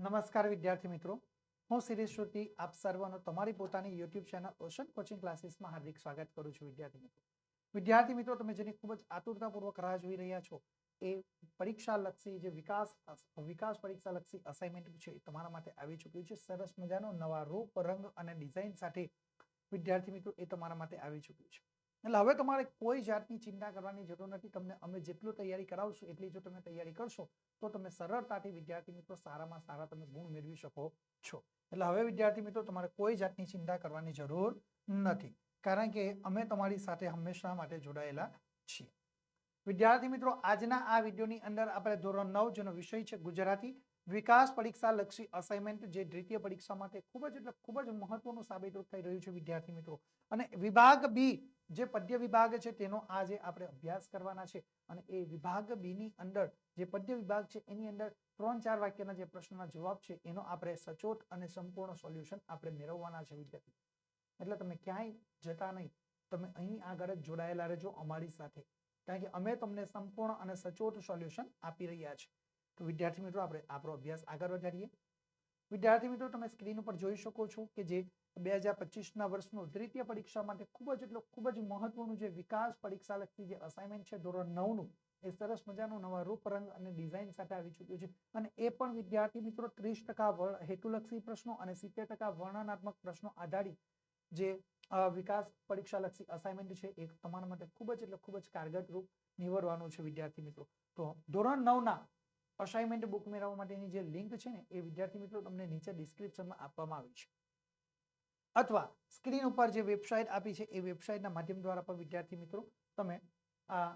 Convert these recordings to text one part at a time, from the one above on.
નમસ્કાર વિદ્યાર્થી મિત્રો, હું શિરીષ શ્રુતિ આપ સર્વનો તમારી પોતાની યુટ્યુબ ચેનલ ઓશન કોચિંગ ક્લાસીસમાં હાર્દિક સ્વાગત કરું છું. વિદ્યાર્થી મિત્રો, તમે જેની ખૂબ જ આતુરતાપૂર્વક રાહ જોઈ રહ્યા છો એ પરીક્ષા લક્ષી જે વિકાસ પરીક્ષા લક્ષી અસાઇનમેન્ટ છે એ તમારા માટે આવી ચૂક્યું છે. સરસ મજાનો નવા રૂપ, રંગ અને ડિઝાઇન સાથે વિદ્યાર્થી મિત્રો એ તમારા માટે આવી ચૂક્યું છે. એટલે હવે તમારે કોઈ જાતની ચિંતા કરવાની જરૂર નથી. તમને અમે જેટલું તૈયારી કરાવશું એટલી જો તમે તૈયારી કરશો તો તમે સરળતાથી વિદ્યાર્થી મિત્રો સારામાં સારા તમે ગુણ મેળવી શકો છો. એટલે હવે વિદ્યાર્થી મિત્રો તમારે કોઈ જાતની ચિંતા કરવાની જરૂર નથી, કારણ કે અમે તમારી સાથે હંમેશા માટે જોડાયેલા છીએ. વિદ્યાર્થી મિત્રો, આજના આ વિડીયોની અંદર આપણે ધોરણ 9 જેનો વિષય છે ગુજરાતી વિકાસ પરીક્ષા લક્ષી અસાઇનમેન્ટ, જે દ્વિતીય પરીક્ષા માટે ખૂબ જ મહત્વનું સાબિત થઈ રહ્યું છે વિદ્યાર્થી મિત્રો. અને વિભાગ બી જે પદ્ય વિભાગ છે તેનો આજે આપણે અભ્યાસ કરવાના છે. અને એ વિભાગ બી ની અંદર જે પદ્ય વિભાગ છે એની અંદર 3-4 વાક્યના જે પ્રશ્નોના જવાબ છે એનો આપણે સચોટ અને સંપૂર્ણ સોલ્યુશન આપણે મેળવવાના છે વિદ્યાર્થી. એટલે તમે ક્યાંય જતા નહીં, તમે અહીં આગળ જ જોડાયેલા રહેજો અમારી સાથે, કારણ કે અમે તમને સંપૂર્ણ અને સચોટ સોલ્યુશન આપી રહ્યા છીએ. તો વિદ્યાર્થી મિત્રો, આપણે આપણો અભ્યાસ આગળ વધારીએ. વિદ્યાર્થી મિત્રો, તમે સ્ક્રીન ઉપર જોઈ શકો છો કે જે 2025ના વર્ષનું દ્વિતીય પરીક્ષા માટે ખૂબ જ મહત્વનું જે વિકાસ પરીક્ષા લક્ષી જે અસાઇનમેન્ટ છે ધોરણ 9નું, એ સરસ મજાનું નવા રૂપ, રંગ અને ડિઝાઇન સાથે આવી ચૂક્યું છે. અને એ પણ વિદ્યાર્થી મિત્રો 30% હેતુલક્ષી પ્રશ્નો અને 70% વર્ણનાત્મક પ્રશ્નો આધારિત જે વિકાસ પરીક્ષા લક્ષી અસાઇનમેન્ટ છે એ તમારા માટે ખૂબ જ કારગર રૂપ નીવડવાનું છે વિદ્યાર્થી મિત્રો. તો ધોરણ 9ના અસાઇનમેન્ટ બુક મેળવવા માટેની જે લિંક છે ને એ વિદ્યાર્થી મિત્રો તમને નીચે ડિસ્ક્રિપ્શનમાં આપવામાં આવી છે, અથવા સ્ક્રીન ઉપર જે વેબસાઇટ આપી છે એ વેબસાઇટના માધ્યમ દ્વારા પણ વિદ્યાર્થી મિત્રો તમે આ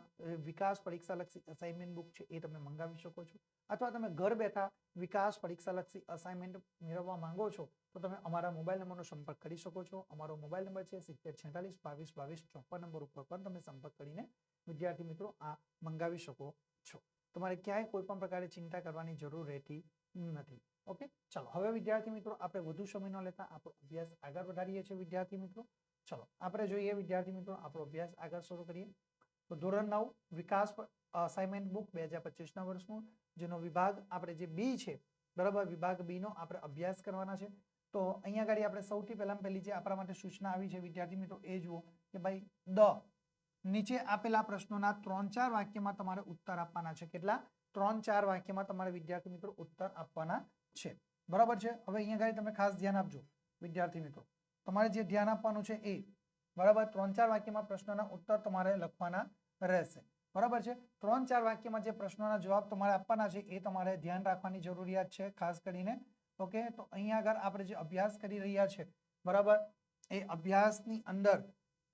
વિકાસ પરીક્ષા લક્ષી અસાઇનમેન્ટ બુક છે એ તમે મંગાવી શકો છો. અથવા તમે ઘર બેઠા વિકાસ પરીક્ષા લક્ષી અસાઇનમેન્ટ મેળવવા માંગો છો તો તમે અમારા મોબાઈલ નંબરનો સંપર્ક કરી શકો છો. અમારો મોબાઈલ નંબર છે 7046222254 નંબર ઉપર પણ તમે સંપર્ક કરીને વિદ્યાર્થી મિત્રો આ મંગાવી શકો છો. તમારે ક્યાંય કોઈ પણ પ્રકારે ચિંતા કરવાની જરૂર રહેતી નથી. ઓકે, ચલો હવે વિદ્યાર્થી મિત્રો આપણે વધુ સમય ન લેતા આપણો અભ્યાસ આગળ વધારીએ છીએ વિદ્યાર્થી મિત્રો. ચલો આપણે જોઈએ વિદ્યાર્થી મિત્રો, આપણો અભ્યાસ આગળ શરૂ કરીએ. તો ધોરણ 9 વિકાસ અસાઇનમેન્ટ બુક 2025ના વર્ષનું જેનો વિભાગ આપણે જે બી છે, બરાબર, વિભાગ બી નો આપણે અભ્યાસ કરવાના છે. તો અહીંયા આગળ આપણે સૌથી પહેલી જે આપણા માટે સૂચના આવી છે વિદ્યાર્થી મિત્રો એ જુઓ કે ભાઈ નીચે આપેલા પ્રશ્નોના 3-4 વાક્યમાં તમારે ઉત્તર આપવાના છે. કેટલા? 3-4 વાક્યમાં તમારે વિદ્યાર્થી મિત્રો ઉત્તર આપવાના છે, બરાબર છે. હવે અહીંયા આગળ તમે ખાસ ધ્યાન આપજો વિદ્યાર્થી મિત્રો, તમારે જે ધ્યાન આપવાનું છે એ, બરાબર, 3-4 વાક્યમાં પ્રશ્નોના ઉત્તર તમારે લખવાના રહેશે, બરાબર છે. 3-4 વાક્યમાં જે પ્રશ્નોના જવાબ તમારે આપવાના છે એ તમારે ધ્યાન રાખવાની જરૂરિયાત છે ખાસ કરીને. ઓકે, તો અહીંયા આગળ આપણે જે અભ્યાસ કરી રહ્યા છે, બરાબર, એ અભ્યાસની અંદર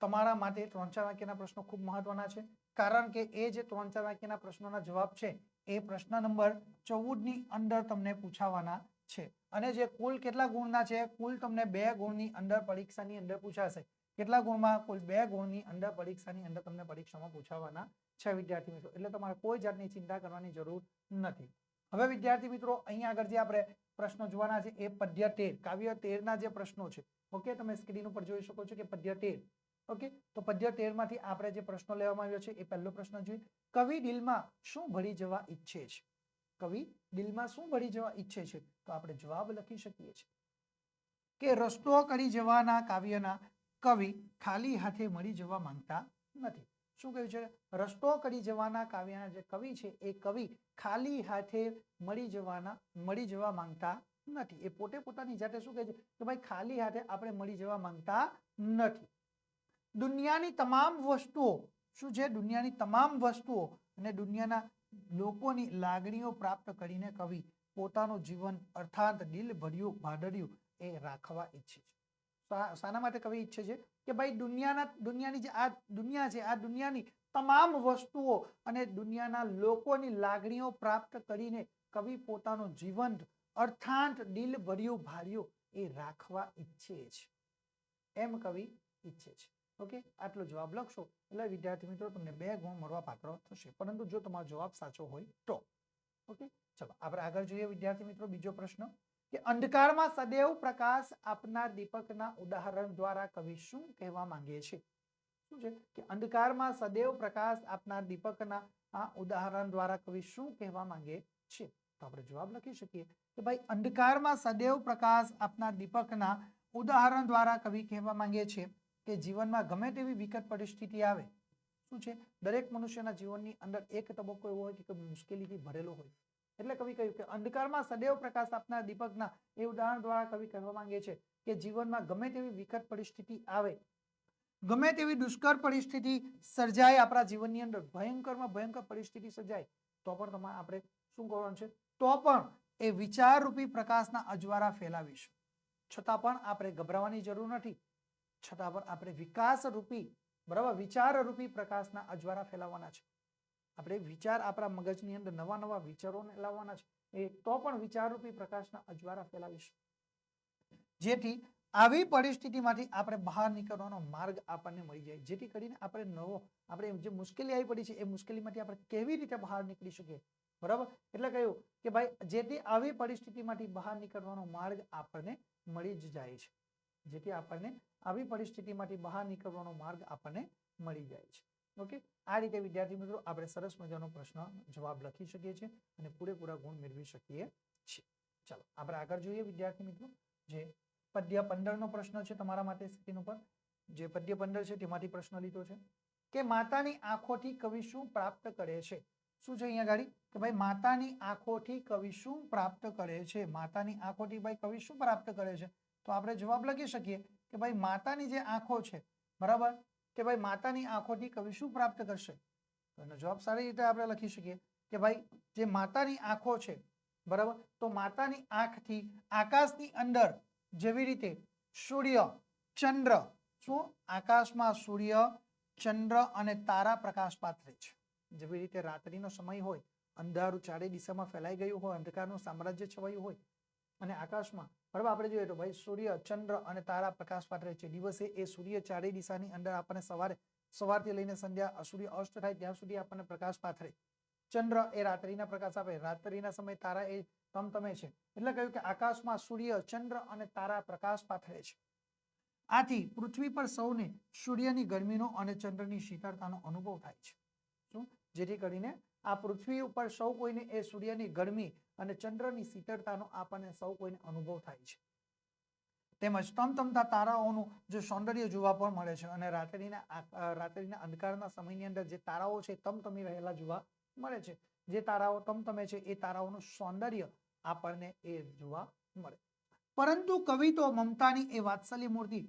તમારા માટે 3-4 વાક્યના પ્રશ્નો ખૂબ મહત્વના છે, કારણ કે એ જે 3-4 વાક્યના પ્રશ્નોના જવાબ છે એ પ્રશ્ન નંબર 14 ની અંદર તમને પૂછાવાના છે. અને જે કુલ કેટલા ગુણના છે? કુલ તમને 2 ગુણની અંદર પરીક્ષાની અંદર પૂછાશે. કેટલા ગુણમાં? કુલ 2 ગુણની અંદર પરીક્ષાની અંદર તમને પરીક્ષામાં પૂછાવાના છે વિદ્યાર્થી મિત્રો. એટલે તમારે કોઈ જાતની ચિંતા કરવાની જરૂર નથી. હવે વિદ્યાર્થી મિત્રો, અહીંયા આગળ જે આપણે પ્રશ્નો જોવાના છે એ પદ્ય 13 કાવ્ય 13ના જે પ્રશ્નો છે. ઓકે, તમે સ્ક્રીન ઉપર જોઈ શકો છો કે પદ્ય 13. ઓકે, તો પદ્ય 13 માંથી આપણે જે પ્રશ્નો લેવામાં આવ્યો છે એ પહેલો પ્રશ્ન જોઈએ. કવિ દિલમાં શું ભળી જવા ઈચ્છે છે? કવિ દિલમાં શું ભળી જવા ઈચ્છે છે? તો આપણે જવાબ લખી શકીએ છીએ કે રસ્તો કરી જવાના કાવ્યના કવિ ખાલી હાથે મળી જવા માંગતા નથી. શું કહ્યું છે? રસ્તો કરી જવાના કાવ્યના જે કવિ છે એ કવિ ખાલી હાથે મળી જવા માંગતા નથી. એ પોતે પોતાની જાતે શું કહે છે કે ભાઈ ખાલી હાથે આપણે મળી જવા માંગતા નથી. દુનિયાની તમામ વસ્તુઓ શું છે? દુનિયાની તમામ વસ્તુઓ અને દુનિયાના લોકોની લાગણીઓ પ્રાપ્ત કરીને કવિ પોતાનું જીવન અર્થાત દિલ ભર્યું ભાદર્યું એ રાખવા ઈચ્છે છે. શાના માટે કવિ ઈચ્છે છે? કે ભાઈ દુનિયાની જે આ દુનિયા છે, આ દુનિયાની તમામ વસ્તુઓ અને દુનિયાના લોકોની લાગણીઓ પ્રાપ્ત કરીને કવિ પોતાનું જીવન અર્થાત દિલ ભર્યું ભાર્યું એ રાખવા ઈચ્છે છે, એમ કવિ ઈચ્છે છે. ઓકે, આટલો જવાબ લખશો એટલે વિદ્યાર્થી મિત્રો તમને 2 ગુણ મળવા પાત્ર થશે, પરંતુ જો તમારો જવાબ સાચો હોય તો. ઓકે, ચલો આપણે આગળ જોઈએ વિદ્યાર્થી મિત્રો. બીજો પ્રશ્ન કે અંધકારમાં સદૈવ પ્રકાશ આપનાર દીપકના ઉદાહરણ દ્વારા કવિ શું કહેવા માંગે છે? શું છે કે અંધકારમાં સદૈવ પ્રકાશ આપનાર દીપકના આ ઉદાહરણ દ્વારા કવિ શું કહેવા માંગે છે? તો આપણે જવાબ લખી શકીએ કે ભાઈ અંધકારમાં સદૈવ પ્રકાશ આપનાર દીપકના ઉદાહરણ દ્વારા કવિ કહેવા માંગે છે કે જીવનમાં ગમે તેવી વિકટ પરિસ્થિતિ આવે, શું છે, દરેક મનુષ્યના જીવનની અંદર એક તબક્કો એવો હોય કે મુશ્કેલીથી ભરેલો હોય. એટલે કવિ કહ્યું કે અંધકારમાં સદૈવ પ્રકાશ આપનાર દીપકના એ ઉદાહરણ દ્વારા કવિ કહેવા માંગે છે કે જીવનમાં ગમે તેવી વિકટ પરિસ્થિતિ આવે, ગમે તેવી દુષ્કર પરિસ્થિતિ સર્જાય, આપણા જીવનની અંદર ભયંકરમાં ભયંકર પરિસ્થિતિ સર્જાય, તો પણ તમારે આપણે શું કરવાનું છે, તો પણ એ વિચારરૂપી પ્રકાશના અજવાળા ફેલાવીશું. છતાં પણ આપણે ગભરાવાની જરૂર નથી. છતાં પણ આપણે વિકાસરૂપી, બરાબર, વિચારરૂપી પ્રકાશના અજવાળા ફેલાવવાના છે. આપણે વિચાર આપણા મગજની અંદર નવા નવા વિચારોને લાવવાના છે. એ તો પણ વિચારરૂપી પ્રકાશના અજવાળા ફેલાવીશું, જેથી આવી પરિસ્થિતિમાંથી આપણે બહાર નીકળવાનો માર્ગ આપણને મળી જાય, જેથી કરીને આપણે જે મુશ્કેલી આવી પડી છે એ મુશ્કેલીમાંથી આપણે કેવી રીતે બહાર નીકળી શકીએ. બરાબર, એટલે કહ્યું કે ભાઈ જેથી આવી પરિસ્થિતિમાંથી બહાર નીકળવાનો માર્ગ આપણને મળી જ જાય છે, જેથી આપણને આવી પરિસ્થિતિમાંથી બહાર નીકળવાનો માર્ગ આપણને મળી જાય છે. ઓકે, આ રીતે વિદ્યાર્થી મિત્રો આપણે સરસ મજાનો પ્રશ્ન જવાબ લખી શકીએ છીએ અને પૂરેપૂરા ગુણ મેળવી શકીએ છીએ. ચાલો આપણે આગળ જોઈએ વિદ્યાર્થી મિત્રો. જે પદ્ય 15 નો પ્રશ્ન છે તમારા માટે સ્ક્રીન ઉપર, જે પદ્ય 15 છે તેમાંથી પ્રશ્ન લીધો છે કે માતાની આંખોથી કવિ શું પ્રાપ્ત કરે છે. શું છે અહીંયા ગાડી કે ભાઈ માતાની આંખોથી કવિ શું પ્રાપ્ત કરે છે. માતાની આંખોથી ભાઈ કવિ શું પ્રાપ્ત કરે છે, તો આપણે જવાબ લખી શકીએ કે ભાઈ માતાની જે આંખો છે, બરાબર, કે ભાઈ માતાની આંખોથી કવિ શું પ્રાપ્ત કરશે. તો એનો જવાબ સારી રીતે આપણે લખી શકીએ કે ભાઈ જે માતાની આંખો છે, બરાબર, તો માતાની આંખથી આકાશની અંદર જેવી રીતે સૂર્ય, ચંદ્ર, શું આકાશમાં સૂર્ય, ચંદ્ર અને તારા પ્રકાશ પાથરે છે. જેવી રીતે રાત્રિનો સમય હોય, અંધારું ચારે દિશામાં ફેલાઈ ગયું હોય, અંધકારનું સામ્રાજ્ય છવાયું હોય અને આકાશમાં, બરાબર, આપણે જોઈએ તો ભાઈ સૂર્ય, ચંદ્ર અને તારા પ્રકાશ પાથરે છે. દિવસે એ સૂર્ય ચારે દિશાની અંદર આપણને સવારથી લઈને સંધ્યા, સૂર્ય અસ્ત થાય ત્યાં સુધી આપણને પ્રકાશ પાથરે. ચંદ્ર એ રાત્રિના પ્રકાશ આપે, રાત્રિના સમય તારા એ તમતમે છે. એટલે કહ્યું કે આકાશમાં સૂર્ય, ચંદ્ર અને તારા પ્રકાશ પાથરે છે. આથી પૃથ્વી પર સૌને સૂર્યની ગરમીનો અને ચંદ્રની શીતળતાનો અનુભવ થાય છે. શું, જેથી કરીને આ પૃથ્વી ઉપર સૌ કોઈને એ સૂર્યની ગરમી અને ચંદ્રની શીતળતાનો આપણને સૌ કોઈને અનુભવ થાય છે. તેમજ તમતમતા તારાઓનું જે સૌંદર્ય જોવા પણ મળે છે અને રાત્રિના અંધકારના સમયની અંદર જે તારાઓ છે તમતમી રહેલા જોવા મળે છે. જે તારાઓ તમતમે છે એ તારાઓનું સૌંદર્ય આપણને એ જોવા મળે. પરંતુ કવિ તો મમતાની એ વાત્સલ્ય મૂર્તિ,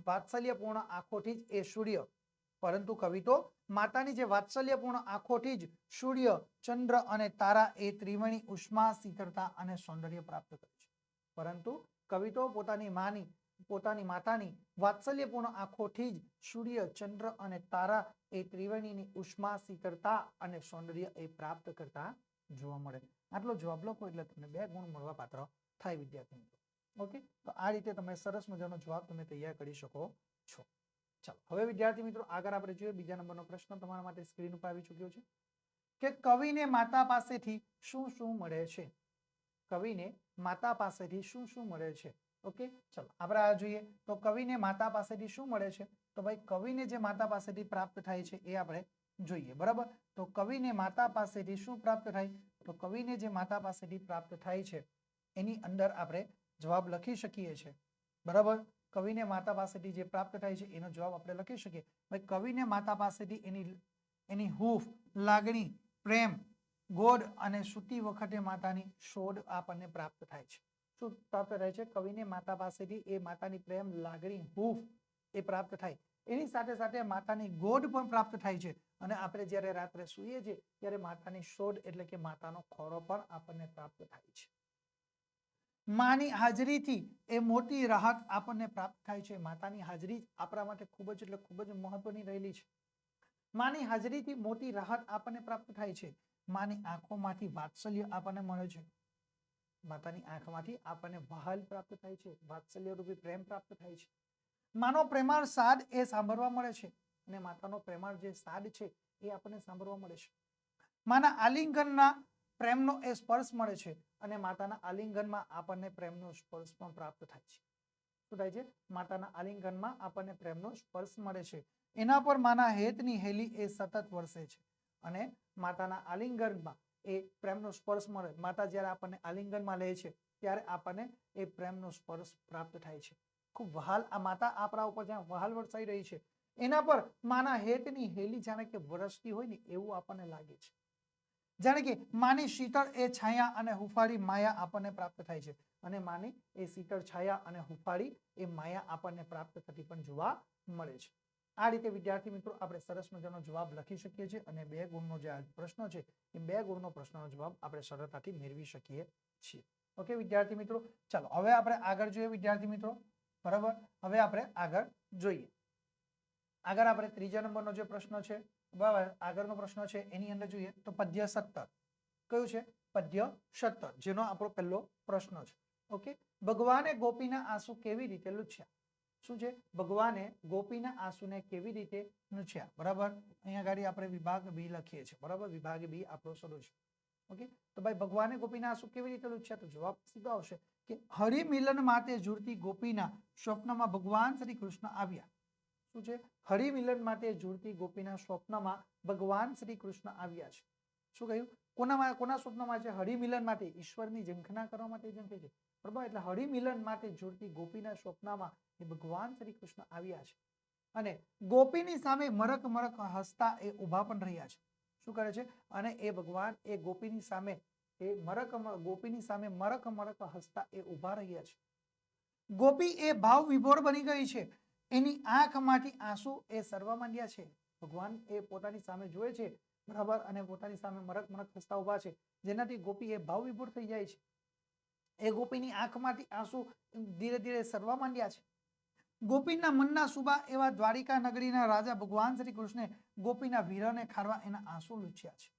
વાત્સલ્યપૂર્ણ આંખોથી જ એ સૂર્ય, પરંતુ કવિ તો માતાની જે વાત્સલ્યપૂર્ણ આંખોથી જ સૂર્ય, ચંદ્ર અને તારા એ ત્રિવેણી ઉષ્મા, શીતળતા અને સૌંદર્ય પ્રાપ્ત કરે છે. પરંતુ કવિ તો પોતાની માતાની વાત્સલ્યપૂર્ણ આંખોથી જ સૂર્ય, ચંદ્ર અને તારા એ ત્રિવેણીની ઉષ્મા, શીતળતા અને સૌંદર્ય એ પ્રાપ્ત કરતા જોવા મળે. આટલો જવાબ લખો એટલે તમને 2 ગુણ મળવા પાત્ર થાય વિદ્યાર્થી મિત્રો. ઓકે, તો આ રીતે તમે સરસ મજાનો જવાબ તમે તૈયાર કરી શકો છો. ચાલો હવે વિદ્યાર્થી મિત્રો આગળ આપણે જોઈએ. બીજા નંબરનો પ્રશ્ન તમારા માટે સ્ક્રીન ઉપર આવી ચૂક્યો છે કે કવિને માતા પાસેથી શું શું મળે છે. કવિને માતા પાસેથી શું શું મળે છે. ઓકે, ચલો આપણે આ જોઈએ તો કવિને માતા પાસેથી શું મળે છે. તો ભાઈ કવિને જે માતા પાસેથી પ્રાપ્ત થાય છે એ આપણે જોઈએ. બરાબર, તો કવિને માતા પાસેથી શું પ્રાપ્ત થાય, તો કવિને જે માતા પાસેથી પ્રાપ્ત થાય છે એની અંદર આપણે જવાબ લખી શકીએ છીએ. બરાબર, કવિને માતા પાસેથી જે પ્રાપ્ત થાય છે એનો જવાબ આપણે લખી શકીએ. ભાઈ કવિને માતા પાસેથી એની હૂંફ, લાગણી, પ્રેમ, ગોડ અને સૂતી વખતે માતાની શોધ આપણને પ્રાપ્ત થાય છે. શું પ્રાપ્ત થાય છે, કવિને માતા પાસેથી એ માતાની પ્રેમ, લાગણી, હૂંફ એ પ્રાપ્ત થાય. એની સાથે સાથે માતાની ગોડ પણ પ્રાપ્ત થાય છે અને આપણે જ્યારે રાત્રે સૂઈએ છીએ ત્યારે માતાની શોધ એટલે કે માતાનો ખોળો પણ આપણને પ્રાપ્ત થાય છે. માની હાજરીથી એ મોટી રાહત આપણને પ્રાપ્ત થાય છે. માતાની હાજરી આપણા માટે ખૂબ જ એટલે ખૂબ જ મહત્વની રહેલી છે. માની હાજરીથી મોટી રાહત આપણને પ્રાપ્ત થાય છે. માની આંખોમાંથી વાત્સલ્ય આપણને મળે છે. માતાની આંખમાંથી આપણને વહાલ પ્રાપ્ત થાય છે, વાત્સલ્ય રૂપી પ્રેમ પ્રાપ્ત થાય છે. માનો પ્રેમાળ સાદ એ સાંભળવા મળે છે અને માતાનો પ્રેમાળ જે સાદ છે એ આપણને સાંભળવા મળે છે. માના આલિંગનના પ્રેમનો એ સ્પર્શ મળે છે અને માતાના આલિંગનમાં આપણને પ્રેમનો સ્પર્શ પણ પ્રાપ્ત થાય છે. શું થાય છે, માતાના આલિંગનમાં આપણને પ્રેમનો સ્પર્શ મળે છે. એના પર માના હેતની હેલી એ સતત વરસે છે અને માતાના આલિંગનમાં એ પ્રેમનો સ્પર્શ મળે. માતા જ્યારે આપણને આલિંગનમાં લે છે ત્યારે આપણને એ પ્રેમનો સ્પર્શ પ્રાપ્ત થાય છે. ખૂબ વહાલ આ માતા આપણા ઉપર જ્યાં વહાલ વરસાઈ રહી છે એના પર માના હેતની હેલી જાણે કે વરસતી હોય ને એવું આપણને લાગે છે. જાણે કે માની શીતળ એ છાયા અને હુફાળી માયા આપણને પ્રાપ્ત થાય છે અને માની એ શીતળ છાયા અને હુફાળી એ માયા આપણને પ્રાપ્ત થતી પણ જોવા મળે છે. આ રીતે વિદ્યાર્થી મિત્રો આપણે સરસ મજાનો જવાબ લખી શકીએ છીએ અને 2 ગુણનો જે પ્રશ્ન છે એ 2 ગુણનો પ્રશ્નનો જવાબ આપણે સરળતાથી મેળવી શકીએ છીએ. ઓકે વિદ્યાર્થી મિત્રો, ચાલો હવે આપણે આગળ જોઈએ વિદ્યાર્થી મિત્રો. બરાબર, હવે આપણે આગળ જોઈએ. આગળ આપણે 3જા નંબરનો જે પ્રશ્ન છે, બરાબર, આગળનો પ્રશ્ન છે એની અંદર જોઈએ તો પદ્ય 17. કયું છે? પદ્ય 17, જેનો આપણો પહેલો પ્રશ્ન છે. ઓકે, ભગવાને ગોપીના આંસુ કેવી રીતે લૂછ્યા? શું છે? ભગવાને ગોપીના આંસુને કેવી રીતે લૂછ્યા? બરાબર, અહીંયા ગાડી આપણે વિભાગ બી લખીએ છીએ. બરાબર, વિભાગ બી આપણો શરૂ છે. ઓકે, તો ભાઈ ભગવાને ગોપીના આંસુ કેવી રીતે લૂછ્યા? તો જવાબ સીધો આવશે કે હરિમિલન માટે ઝૂરતી ગોપીના સ્વપ્નમાં ભગવાન શ્રી કૃષ્ણ આવ્યા. શું છે? હરિમિલન માટે ઝૂરતી ગોપીના સ્વપ્નમાં ભગવાન શ્રી કૃષ્ણ આવ્યા છે. શું કહ્યું? કોના સ્વપ્નમાં છે? હરિમિલન માટે, ઈશ્વરની ઝંખના કરવા માટે ઝંખે છે. બરાબર, એટલે હરિમિલન માટે ઝૂરતી ગોપીના સ્વપ્નમાં એ ભગવાન શ્રી કૃષ્ણ આવ્યા છે અને ગોપીની સામે મરક મરક હસતા એ ઊભા પણ રહ્યા છે. શું કરે છે? અને એ ભગવાન એ ગોપીની સામે ગોપીની સામે મરક મરક હસતા એ ઊભા રહ્યા છે. ગોપી એ ભાવ વિભોર બની ગઈ છે. એની આંખમાંથી આંસુ એ સરવા માંડ્યા છે. ભગવાન એ પોતાની સામે જોવે છે, બરાબર, અને પોતાની સામે મરક મરક હસતા ઊભા છે, જેનાથી ગોપી એ ભાવ વિભોર થઈ જાય છે. એ ગોપીની આંખમાંથી આંસુ ધીરે ધીરે સરવા માંડ્યા છે. ગોપીના મનના સુબા એવા દ્વારિકા નગરીના રાજા ભગવાન શ્રી કૃષ્ણે ગોપીના વીરને ખારવા એના આંસુ લૂછ્યા છે.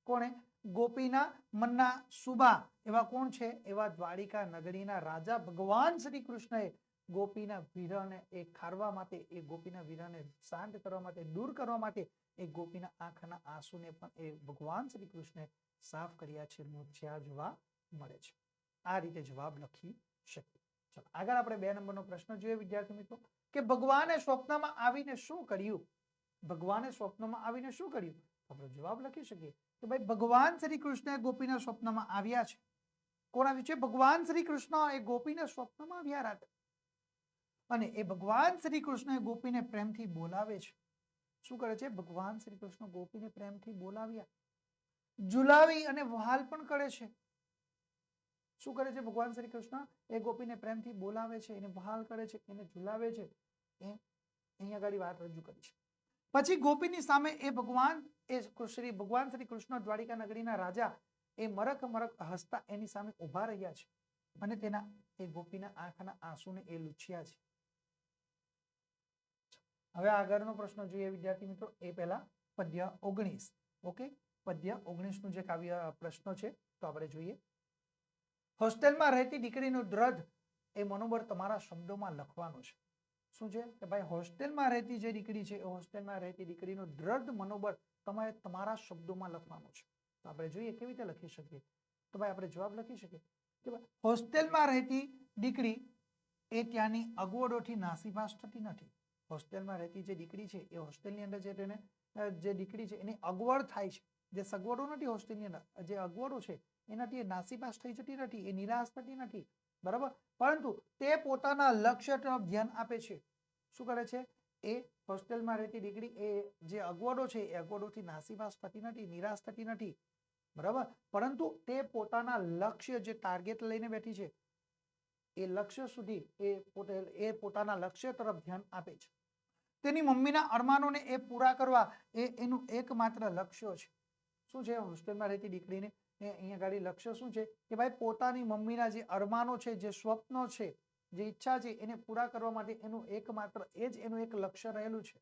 કોણે? ગોપીના મનના સુબા એવા કોણ છે? એવા દ્વારિકા નગરીના રાજા ભગવાન શ્રી કૃષ્ણએ ગોપીના વીરને એ ખારવા માટે, એ ગોપીના વીરને શાંત કરવા માટે, દૂર કરવા માટે એ ગોપીના આંખના આંસુને પણ એ ભગવાન શ્રી કૃષ્ણે સાફ કર્યા છે, લૂછ્યા જોવા મળે છે. આ રીતે જવાબ લખી શકીએ. ચલો આગળ આપણે 2 નંબરનો પ્રશ્ન જોઈએ વિદ્યાર્થી મિત્રો કે ભગવાને સ્વપ્નમાં આવીને શું કર્યું? ભગવાને સ્વપ્નમાં આવીને શું કર્યું? આપણે જવાબ લખી શકીએ કે ભાઈ ભગવાન શ્રી કૃષ્ણ ગોપીના સ્વપ્નમાં આવ્યા છે. કોણ આવ્યું છે? ભગવાન શ્રી કૃષ્ણ એ ગોપીના સ્વપ્નમાં આવ્યા હતા અને એ ભગવાન શ્રી કૃષ્ણ ગોપીને પ્રેમથી બોલાવે છે. શું કરે છે? ભગવાન શ્રી કૃષ્ણ ગોપીને પ્રેમથી બોલાવ્યા, ઝુલાવી અને વહાલ પણ કરે છે. શું કરે છે? ભગવાન શ્રી કૃષ્ણ એ ગોપીને પ્રેમથી બોલાવે છે, એને વહાલ કરે છે, એને ઝુલાવે છે. અહીંયા આગળ વાત રજૂ કરી છે. પછી ગોપીની સામે એ ભગવાન શ્રી કૃષ્ણ દ્વારિકા નગરીના રાજા એ મરક મરક હસતા એની સામે ઊભા રહ્યા છે અને તેના એ ગોપીના આંખના આંસુને એ લૂછ્યા છે. હવે આગળનો પ્રશ્ન જોઈએ વિદ્યાર્થી મિત્રો. એ પહેલા પદ્ય 19. ઓકે, પદ્ય 19 નું જે કાવ્ય પ્રશ્ન છે તો આપણે જોઈએ. હોસ્ટેલમાં રહેતી દીકરીનું દ્રઢ એ મનોબળ તમારા શબ્દોમાં લખવાનું છે. શું છે? કે ભાઈ હોસ્ટેલમાં રહેતી જે દીકરી છે એ હોસ્ટેલમાં રહેતી દીકરીનું દ્રઢ મનોબળ તમારે તમારા શબ્દોમાં લખવાનું છે. તો આપણે જોઈએ કેવી રીતે લખી શકીએ. તો ભાઈ આપણે જવાબ લખી શકીએ કે હોસ્ટેલમાં રહેતી દીકરી એ ત્યાંની અગવડોથી નાસીપાસ થતી નથી. હોસ્ટેલમાં રહેતી જે દીકરી છે એ હોસ્ટેલની અંદર જે દીકરી છે એની અગવડ થાય છે, જે સગવડો નથી હોસ્ટેલની અંદર, જે અગવડો છે એનાથી એ નાસીપાસ થઈ જતી નથી, એ નિરાશ થતી નથી. બરાબર, પરંતુ તે પોતાના લક્ષ્ય તરફ ધ્યાન આપે છે. શું કરે છે? એ હોસ્ટેલમાં રહેતી દીકરી એ જે અગવડો છે એ અગવડોથી નાસીપાસ થતી નથી, નિરાશ થતી નથી. બરાબર, પરંતુ તે પોતાના લક્ષ્ય જે ટાર્ગેટ લઈને બેઠી છે એ લક્ષ્ય સુધી એ પોતાના લક્ષ્ય તરફ ધ્યાન આપે છે. તેની મમ્મીના અરમાનોને એ પૂરા કરવા એ એનું એકમાત્ર લક્ષ્ય છે. શું છે? હોસ્ટેલમાં રહેતી દીકરીને અહીંયા ગાડી લક્ષ્ય શું છે કે ભાઈ પોતાની મમ્મીના જે અરમાનો છે, જે સ્વપ્નો છે, જે ઈચ્છા છે એને પૂરા કરવા માટે એનું એકમાત્ર એ જ એનું એક લક્ષ્ય રહેલું છે.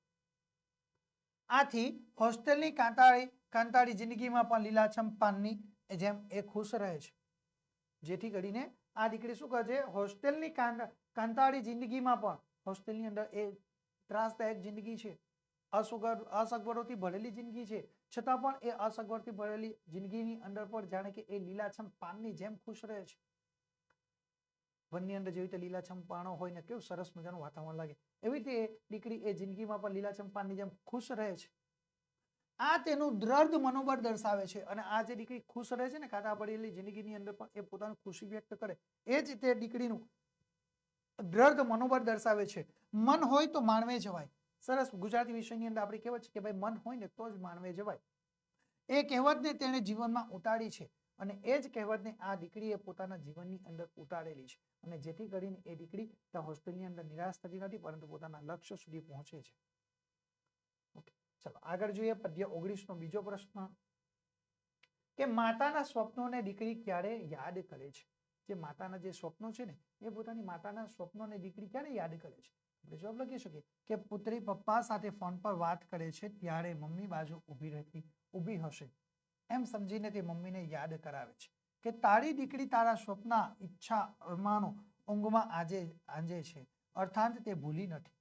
આથી હોસ્ટેલની કાંટાળી જિંદગીમાં પણ લીલાછમ પાનની જેમ એ ખુશ રહે છે. જેથી કરીને આ દીકરી શું કરે છે? હોસ્ટેલની કાંટાળી જિંદગીમાં પણ, હોસ્ટેલની અંદર એ ત્રાસદાયક જિંદગી છે, અસગવડોથી ભરેલી જિંદગી છે, છતાં પણ એ અસગવડથી ભરેલી જિંદગીની અંદર પણ જાણે કે એ લીલાછમ પાનની જેમ ખુશ રહે છે. વનની અંદર જેવી રીતે લીલાછમ પાનો હોય ને કેવું સરસ મજાનું વાતાવરણ લાગે, એવી રીતે દીકરી એ જિંદગીમાં પણ લીલાછમ પાનની જેમ ખુશ રહે છે. આ તેનું દ્રઢ મનોબળ દર્શાવે છે અને આ જે દીકરી ખુશ રહે છે ને કાંટા પડેલી જિંદગીની અંદર પણ એ પોતાની ખુશી વ્યક્ત કરે, એ જ તે દીકરીનું દ્રઢ મનોબળ દર્શાવે છે. મન હોય તો માનવે જવાય. સરસ ગુજરાતી વિષયની અંદર આપણી કહેવત છે કે ભાઈ મન હોય ને તો જ માનવે જવાય. એ કહેવતને તેણે જીવનમાં ઉતારી છે અને એ જ કહેવતને આ દીકરીએ પોતાના જીવનની અંદર ઉતારેલી છે અને જેથી કરીને એ દીકરી ત્યાં હોસ્ટેલની અંદર નિરાશ થતી નથી પરંતુ પોતાના લક્ષ્ય સુધી પહોંચે છે. ઓકે, ચલો આગળ જોઈએ. પદ્ય 19 નો બીજો પ્રશ્ન કે માતાના સ્વપ્નોને દીકરી ક્યારે યાદ કરે છે? જે માતાના જે સ્વપ્નો છે ને એ પોતાની માતાના સ્વપ્નોને દીકરી ક્યારે યાદ કરે છે? આપણે જવાબ લખી શકીએ કે પુત્રી પપ્પા સાથે ફોન પર વાત કરે છે ત્યારે મમ્મી બાજુ ઊભી હશે એમ સમજીને તે મમ્મીને યાદ કરાવે છે કે તારી દીકરી તારા સ્વપ્ન, ઈચ્છા, અરમાનો ઊંઘમાં આંજે છે, અર્થાત તે ભૂલી નથી.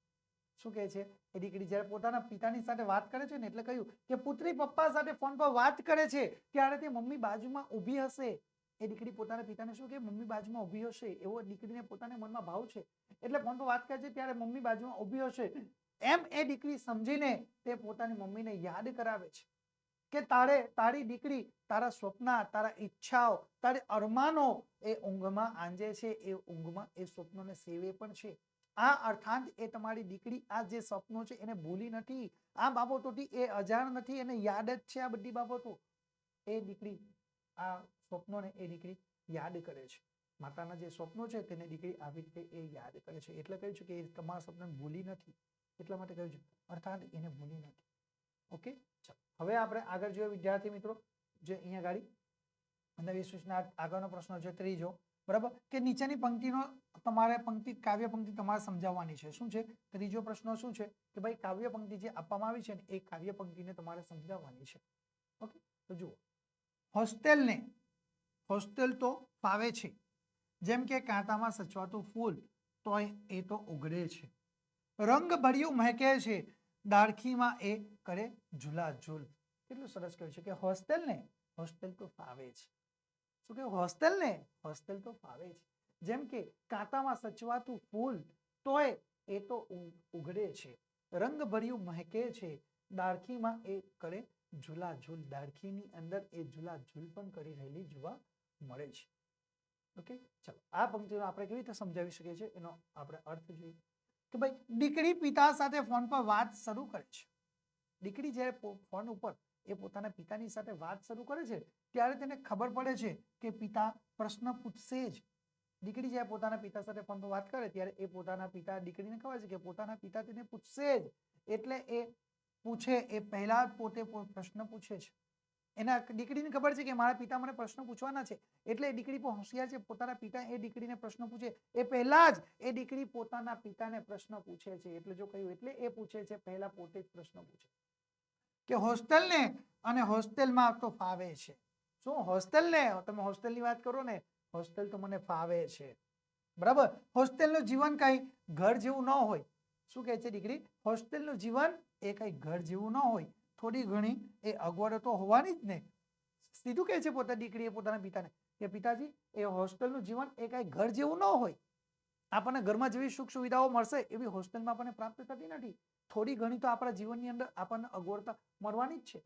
શું કહે છે? એ દીકરી જ્યારે પોતાના પિતાની સાથે વાત કરે છે ને એટલે કહ્યું કે પુત્રી પપ્પા સાથે ફોન પર વાત કરે છે ત્યારે તે મમ્મી બાજુમાં ઊભી હશે. એ દીકરી પોતાના પિતાને શું કે મમ્મી બાજુમાં ઊભી હશે એવો દીકરીને પોતાને મનમાં ભાવ છે એટલે ફોન પર વાત કરે છે ત્યારે મમ્મી બાજુમાં ઊભી હશે એમ એ દીકરી સમજીને તે પોતાની મમ્મીને યાદ કરાવે છે કે તારી દીકરી તારા સ્વપ્ન, તારા ઈચ્છાઓ, તારા અરમાનો એ ઊંઘમાં આંજે છે, એ ઊંઘમાં એ સ્વપ્નોને સેવે પણ છે. આ અર્થાંત એ તમારી દીકરી આ જે સ્વપ્નો છે એને ભૂલી નથી, આ બાબતોથી એ અજાણ નથી, એને યાદ જ છે આ બધી બાબતો. એ દીકરી આ સ્વપ્નોને એ દીકરી યાદ કરે છે. માતાના જે સ્વપ્નો છે તેને દીકરી આવી રીતે એ યાદ કરે છે એટલે કહ્યું છે કે એ તમારા સ્વપ્નને ભૂલી નથી, એટલા માટે કહ્યું છે અર્થાત એને ભૂલી નથી. ઓકે, ચાલો હવે આપણે આગળ જોઈએ વિદ્યાર્થી મિત્રો. જે અહીંયા ગાડી નવી સૂચના આગળનો પ્રશ્ન છે ત્રીજો, બરાબર, કે નીચેની પંક્તિનો તમારે કાવ્ય પંક્તિ તમારે સમજાવવાની છે. શું છે ત્રીજો પ્રશ્ન? શું છે કે ભાઈ કાવ્ય પંક્તિ જે આપવામાં આવી છે ને એ કાવ્ય પંક્તિને તમારે સમજાવવાની છે. ઓકે, તો જુઓ. હોસ્ટેલ તો ફાવે છે જેમ કે કાંટામાં સચવાતું ફૂલ તોય એ તો ઉઘડે છે, રંગ ભર્યું મહેકે છે દાળખીમાં એ કરે ઝુલાઝુલ. કેટલું સરસ કહ્યું છે કે હોસ્ટેલ તો ફાવે છે. શું કહ્યું? હોસ્ટેલ તો ફાવે છે જેમ કે કાંટામાં સચવાતું ફૂલ તોય એ તો ઉઘડે છે, રંગ ભર્યું મહેકે છે દાળખીમાં એ કરે ઝુલાઝુલ. દાળખીની અંદર એ ઝુલાઝુલ પણ કરી રહેલી જોવા મળે છે. ઓકે, ચાલો આ પંક્તિનો આપણે કેવી રીતે સમજાવી શકીએ છીએ એનો આપણે અર્થ જોઈએ કે ભાઈ દીકરી પિતા સાથે ફોન પર વાત શરૂ કરે છે. દીકરી જ્યારે ફોન ઉપર એ પોતાના પિતાની સાથે વાત શરૂ કરે છે ત્યારે તેને ખબર પડે છે કે પિતા પ્રશ્ન પૂછશે જ. દીકરી જ્યારે પોતાના પિતા સાથે ફોન પર વાત કરે ત્યારે એ પોતાના પિતા, દીકરીને ખબર છે કે પોતાના પિતા તેને પૂછશે જ એટલે એ પૂછે એ પહેલા પોતે પ્રશ્ન પૂછે છે. એના દીકરીને ખબર છે કે મારા પિતા મને પ્રશ્ન પૂછવાના છે એટલે એ દીકરી પણ હોશિયાર છે. પોતાના પિતા એ દીકરીને પ્રશ્ન પૂછે એ પહેલા જ એ દીકરી પોતાના પિતાને પ્રશ્ન પૂછે છે. એટલે જો કહ્યું એટલે એ પૂછે છે પહેલા પોતે જ પ્રશ્ન પૂછે કે હોસ્ટેલને અને હોસ્ટેલમાં તો ફાવે છે. શું હોસ્ટેલને? તમે હોસ્ટેલની વાત કરો ને, હોસ્ટેલ તો મને ફાવે છે, બરાબર. હોસ્ટેલનું જીવન કઈ ઘર જેવું ન હોય. શું કહે છે દીકરી? હોસ્ટેલનું જીવન એ કઈ ઘર જેવું ન હોય, થોડી ઘણી એ અગવડો તો હોવાની જ ને. સીધું કહે છે પોતાની દીકરીએ પોતાના પિતાને કે પિતાજી એ હોસ્ટેલનું જીવન એ કઈ ઘર જેવું ન હોય. આપણને ઘરમાં જેવી સુખ સુવિધાઓ મળશે એવી હોસ્ટેલમાં આપણને પ્રાપ્ત થતી નથી. થોડી ઘણી તો આપણા જીવનની અંદર આપણને અગવડતા મળવાની જ છે.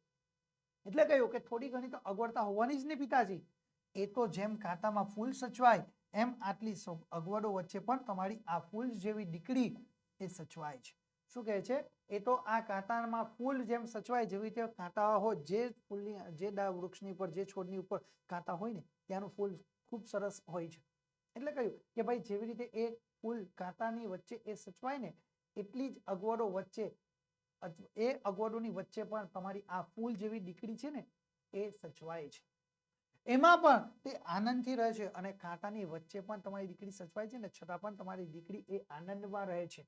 એટલે કહ્યું કે થોડી ઘણી તો અગવડતા હોવાની જ ને પિતાજી. એ તો જેમ કાંટામાં ફૂલ સચવાય એમ આટલી અગવડો વચ્ચે પણ તમારી આ ફૂલ જેવી દીકરી એ સચવાય છે. શું કહે છે? એ તો આ કાંટામાં ફૂલ જેમ સચવાય જેવી રીતે કાંટા હોય, જે ફૂલની જે વૃક્ષની ઉપર જે છોડની ઉપર કાંટા હોય ને ત્યાંનું ફૂલ ખૂબ સરસ હોય છે. એટલે કહ્યું કે ભાઈ જેવી રીતે એ ફૂલ કાંટાની વચ્ચે એ સચવાય ને એટલી જ અગવડો વચ્ચે એ અગવડોની વચ્ચે પણ તમારી આ ફૂલ જેવી દીકરી છે ને એ સચવાય છે. એમાં પણ તે આનંદથી રહે છે અને કાંટાની વચ્ચે પણ તમારી દીકરી સચવાય છે ને છતાં પણ તમારી દીકરી એ આનંદમાં રહે છે,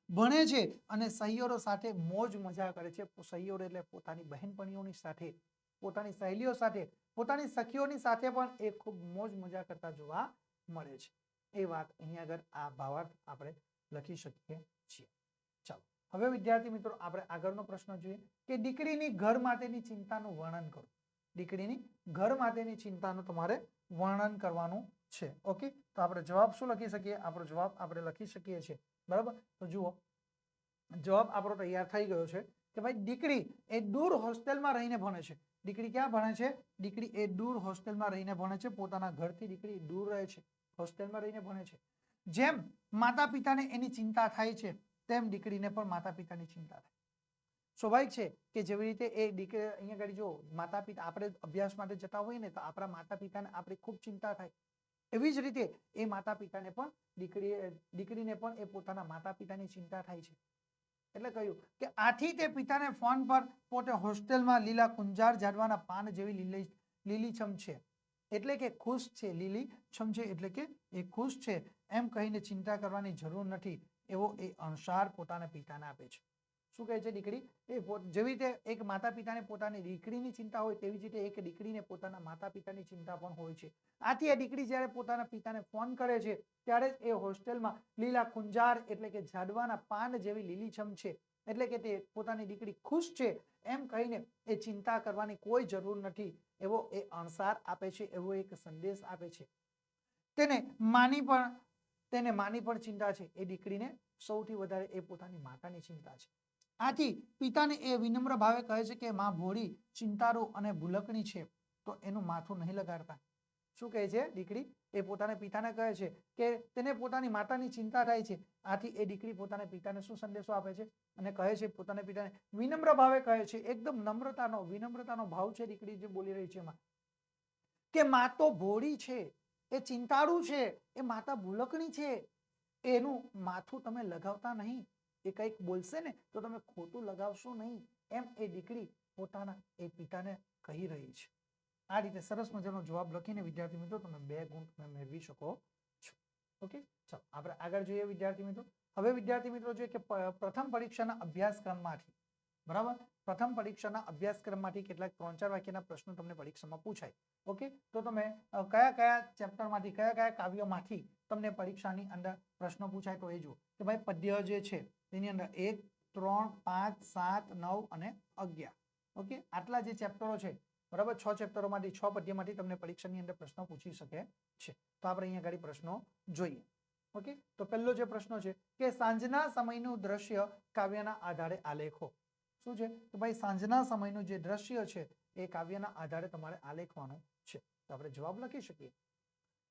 ભણે છે અને સહિયોરો સાથે મોજ મજા કરે છે. સહિયોરો એટલે પોતાની બહેનપણીઓની સાથે, પોતાની સહેલીઓ સાથે, પોતાની સખીઓની સાથે પણ એ ખૂબ મોજ મજા કરતા જોવા મળે છે. એ વાત અહીંયા આગળ આ ભાવાર્થ આપણે લખી શકીએ છીએ. ચાલો હવે વિદ્યાર્થી મિત્રો આપણે આગળનો પ્રશ્ન જોઈએ કે દીકરીની ઘર માટેની ચિંતાનું વર્ણન કરો. દીકરીની ઘર માટેની ચિંતાનું તમારે વર્ણન કરવાનું છે. ઓકે, તો આપણે જવાબ શું લખી શકીએ? આપણો જવાબ આપણે લખી શકીએ છીએ, બરાબર. તો જુઓ જવાબ આપણો તૈયાર થઈ ગયો છે કે ભાઈ દીકરી એ દૂર હોસ્ટેલમાં રહીને ભણે છે. દીકરી ક્યાં ભણે છે? દીકરી એ દૂર હોસ્ટેલમાં રહીને ભણે છે. પોતાના ઘરથી દીકરી દૂર રહે છે, હોસ્ટેલમાં રહીને ભણે છે. જેમ માતા પિતાને એની ચિંતા થાય છે તેમ દીકરીને પણ માતા પિતાની ચિંતા થાય. સ્વાભાવિક છે કે જેવી રીતે એ દીકરી અહીંયા આગળ જો માતા પિતા આપણે અભ્યાસ માટે જતા હોય ને તો આપણા માતા પિતાને આપણી ખૂબ ચિંતા થાય. એવી જ રીતે એ માતા પિતાને પણ દીકરીને પણ એ પોતાના માતા પિતાની ચિંતા થાય છે. એટલે કહ્યું કે આથી તે પિતાને ફોન પર પોતે હોસ્ટેલમાં લીલા કુંજાર ઝાડવાના પાન જેવી લીલીછમ છે એટલે કે ખુશ છે. લીલીછમ છે એટલે કે એ ખુશ છે એમ કહીને ચિંતા કરવાની જરૂર નથી એવો એ અણસાર પોતાના પિતાને આપે છે. શું કહે છે દીકરી? એ જેવી રીતે એક માતા પિતાને પોતાની દીકરીની ચિંતા હોય તેવી જ રીતે એક દીકરીને પોતાના માતા પિતાની ચિંતા પણ હોય છે. આથી એ દીકરી જ્યારે પોતાના પિતાને ફોન કરે છે ત્યારે એ હોસ્ટેલમાં લીલા કુંજાર એટલે કે ઝાડવાના પાન જેવી લીલીછમ છે એટલે કે તે પોતાની દીકરી ખુશ છે એમ કહીને એ ચિંતા કરવાની કોઈ જરૂર નથી એવો એ અણસાર આપે છે, એવો એક સંદેશ આપે છે. તેને માની પણ ચિંતા છે. એ દીકરીને સૌથી વધારે એ પોતાની માતાની ચિંતા છે. આથી પિતાને એ વિનમ્ર ભાવે કહે છે કે માં ભોળી, ચિંતાળુ અને ભૂલકણી છે તો એનું માથું નહીં લગાડતા. શું કહે છે દીકરી? એ પોતાના પિતાને કહે છે કે તેને પોતાની માતાની ચિંતા થાય છે. આથી એ દીકરી પોતાના પિતાને શું સંદેશો આપે છે અને કહે છે પોતાના પિતાને વિનમ્ર ભાવે કહે છે. એકદમ વિનમ્રતાનો ભાવ છે દીકરી જે બોલી રહી છે એમાં કે માં તો ભોળી છે, એ ચિંતાળુ છે, એ માતા ભૂલકણી છે, એનું માથું તમે લગાવતા નહીં. એ કંઈક બોલશે ને તો તમે ખોટું લગાવશો નહીં એમ એ દીકરી પોતાના એ પિતાને કહી રહી છે. આ રીતે સરસ મજાનો જવાબ લખીને વિદ્યાર્થી મિત્રો તમે 2 ગુણ તમે મેળવી શકો છો. ઓકે, ચાલો આપણે આગળ જોઈએ વિદ્યાર્થી મિત્રો. હવે વિદ્યાર્થી મિત્રો જોઈએ કે પ્રથમ પરીક્ષાના અભ્યાસક્રમમાંથી બરાબર પ્રથમ પરીક્ષાના અભ્યાસક્રમમાંથી કેટલાક 3-4 વાક્યના પ્રશ્નો તમને પરીક્ષામાં પૂછાય. ઓકે, તો તમે કયા ચેપ્ટરમાંથી કયા કાવ્યમાંથી તમને પરીક્ષાની અંદર પ્રશ્નો પૂછાય તો એ જુઓ કે ભાઈ પદ્ય જે છે તેની અંદર 1, 3, 5, 7, 9 અને 11. ઓકે, આટલા જે ચેપ્ટરો છે બરાબર 6 ચેપ્ટરોમાંથી 6 પદ્યમાંથી તમને પરીક્ષાની અંદર પ્રશ્નો પૂછી શકે છે. તો આપણે અહીંયા આગળ પ્રશ્નો જોઈએ. ઓકે, તો પહેલો જે પ્રશ્ન છે કે સાંજના સમયનું દ્રશ્ય કાવ્યના આધારે આલેખો. શું છે કે ભાઈ સાંજના સમયનું જે દ્રશ્ય છે એ કાવ્યના આધારે તમારે આલેખવાનું છે. તો આપણે જવાબ લખી શકીએ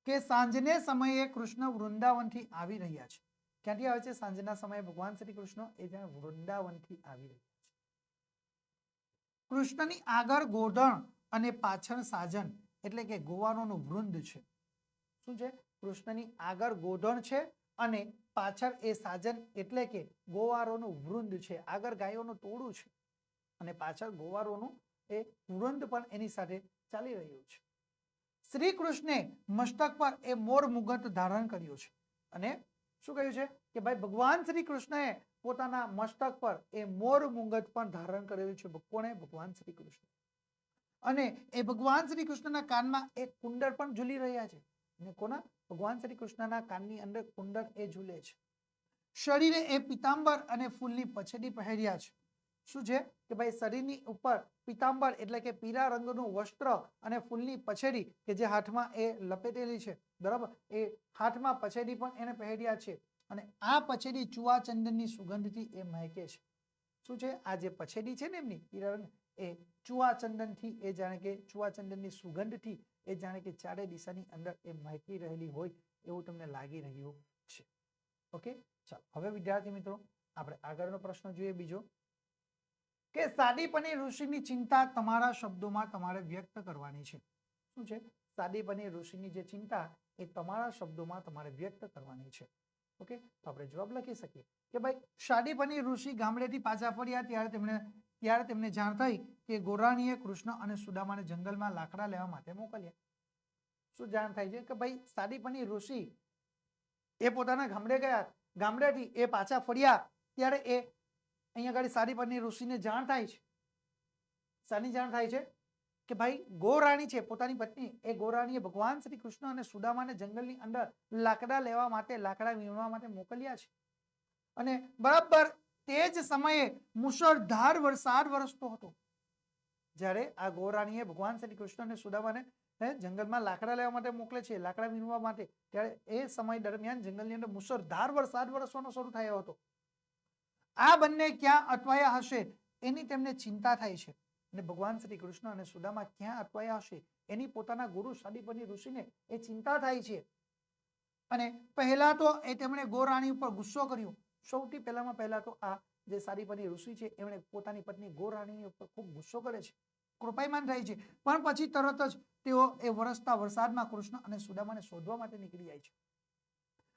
કે સાંજને સમયે કૃષ્ણ વૃંદાવનથી આવી રહ્યા છે. ક્યાંથી આવે છે? સાંજના સમયે ભગવાન શ્રી કૃષ્ણ એ જ્યાં વૃંદાવનથી આવી રહ્યા છે. કૃષ્ણની આગળ ગોધણ અને પાછળ સાજન એટલે કે ગોવારોનું વૃંદ છે. શું છે? કૃષ્ણની આગળ ગોધણ છે અને પાછળ એ સાજન એટલે કે ગોવારોનું વૃંદ છે. આગળ ગાયોનું ટોળું છે અને પાછળ ગોવારોનું એ વૃંદ પણ એની સાથે ચાલી રહ્યું છે. શ્રી કૃષ્ણે મસ્તક પર એ મોર મુગટ ધારણ કર્યું છે અને શું કહ્યું છે કે ભાઈ ભગવાન શ્રી કૃષ્ણએ પોતાના મસ્તક પર એ મોર મુગટ પણ ધારણ કરેલું છે. કોણે? ભગવાન શ્રી કૃષ્ણ. અને એ ભગવાન શ્રી કૃષ્ણના કાનમાં એક કુંડળ પણ ઝૂલી રહ્યા છે. અને કોના? ભગવાન શ્રી કૃષ્ણના કાનની અંદર કુંડળ એ ઝૂલે છે. શરીરે એ પિતાંબર અને ફૂલની પછેડી પહેર્યા છે. શું છે કે ભાઈ શરીરની ઉપર પિતાંબર એટલે કે પીળા રંગનું વસ્ત્ર અને ફૂલની પછેડી કે જે હાથમાં એ લપેટેલી છે બરાબર એ હાથમાં પછેડી પણ એને પહેર્યા છે અને આ પછેડી ચુવા ચંદનની સુગંધથી એ મહેકે છે. શું છે? આ જે પછેડી છે ને એમની પીળા રંગ એ ચુવા ચંદનથી એ જાણે કે ચુવા ચંદનની સુગંધથી એ જાણે કે ચારે દિશાની અંદર એ મહેકી રહેલી હોય એવું તમને લાગી રહ્યું છે. ઓકે, ચાલો હવે વિદ્યાર્થી મિત્રો આપણે આગળનો પ્રશ્ન જોઈએ બીજો કે સાદીપની ઋષિની ચિંતા તમારા શબ્દોમાં તમારે વ્યક્ત કરવાની છે. શું છે? સાદીપની ઋષિની જે ચિંતા એ તમારા શબ્દોમાં તમારે વ્યક્ત કરવાની છે. ઓકે, તો આપણે જવાબ લખી શકીએ કે ભાઈ સાદીપની ઋષિ ગામડેથી પાછા ફર્યા ત્યારે તેમને જાણ થઈ કે ગોરાણીએ કૃષ્ણ અને સુદામાને જંગલમાં લાકડા લેવા માટે મોકલ્યા. શું જાણ થાય છે કે ભાઈ સાદીપની ઋષિ એ પોતાના ગામડે ગયા, ગામડેથી એ પાછા ફર્યા ત્યારે એ અહીંયા આગળ સાદીપની ઋષિને જાણ થાય છે. શાની જાણ થાય છે કે ભાઈ ગોરાણી છે પોતાની પત્ની એ ગોરાણીએ ભગવાન શ્રી કૃષ્ણ અને સુદામાને જંગલની અંદર લાકડા લેવા માટે લાકડા વીણવા માટે મોકલ્યા છે અને બરાબર તે જ સમયે મુશળધાર વરસાદ વરસતો હતો. જ્યારે આ ગોરાણીએ ભગવાન શ્રી કૃષ્ણ અને સુદામાને જંગલમાં લાકડા લેવા માટે મોકલે છે લાકડા વીણવા માટે ત્યારે એ સમય દરમિયાન જંગલની અંદર મુશળધાર વરસાદ વરસવાનો શરૂ થયો હતો. આ બંને ક્યાં અટવાયા હશે એની તેમને ચિંતા થાય છે અને ભગવાન શ્રી કૃષ્ણ અને સુદામા ક્યાં અટવાયા હશે એની પોતાના ગુરુ સાદીપની ઋષિને એ ચિંતા થાય છે અને પહેલા તો એ તેમણે ગોરાણી ઉપર ગુસ્સો કર્યો. સૌથી પહેલા તો આ જે સાદીપની ઋષિ છે એમણે પોતાની પત્ની ગોરાણી ઉપર ખૂબ ગુસ્સો કરે છે, કૃપાયમાન થાય છે, પણ પછી તરત જ તેઓ એ વરસતા વરસાદમાં કૃષ્ણ અને સુદામાને શોધવા માટે નીકળી જાય છે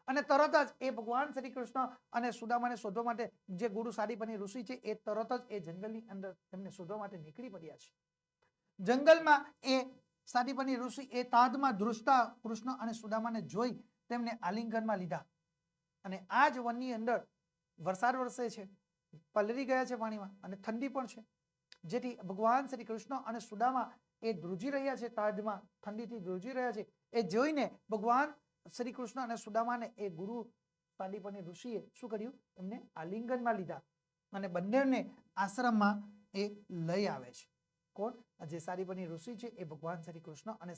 અને તરત જ એ ભગવાન શ્રી કૃષ્ણ અને સુદામાને શોધવા માટે જે ગુરુ સાદીપની ઋષિ છે એ તરત જ એ જંગલની અંદર તેમને શોધવા માટે નીકળી પડ્યા છે. જંગલમાં એ સાદીપની ઋષિ એ તાદમાં ધ્રુજતા કૃષ્ણ અને સુદામાને જોઈ તેમને આલિંગનમાં લીધા અને આ જ વનની અંદર વરસાદ વરસે છે, પલળી ગયા છે પાણીમાં અને ઠંડી પણ છે, જેથી ભગવાન શ્રી કૃષ્ણ અને સુદામા એ ધ્રુજી રહ્યા છે, તાજમાં ઠંડીથી ધ્રુજી રહ્યા છે. એ જોઈને ભગવાન શ્રી કૃષ્ણ અને સુદામાને એ ગુરુ સાદીપની ઋષિએ શું કર્યું, એમને આલિંગનમાં લીધા અને બંનેને આશ્રમમાં એ લઈ આવે છે. કોણ? જે સાદીપની ઋષિ છે એ ભગવાન શ્રી કૃષ્ણ અને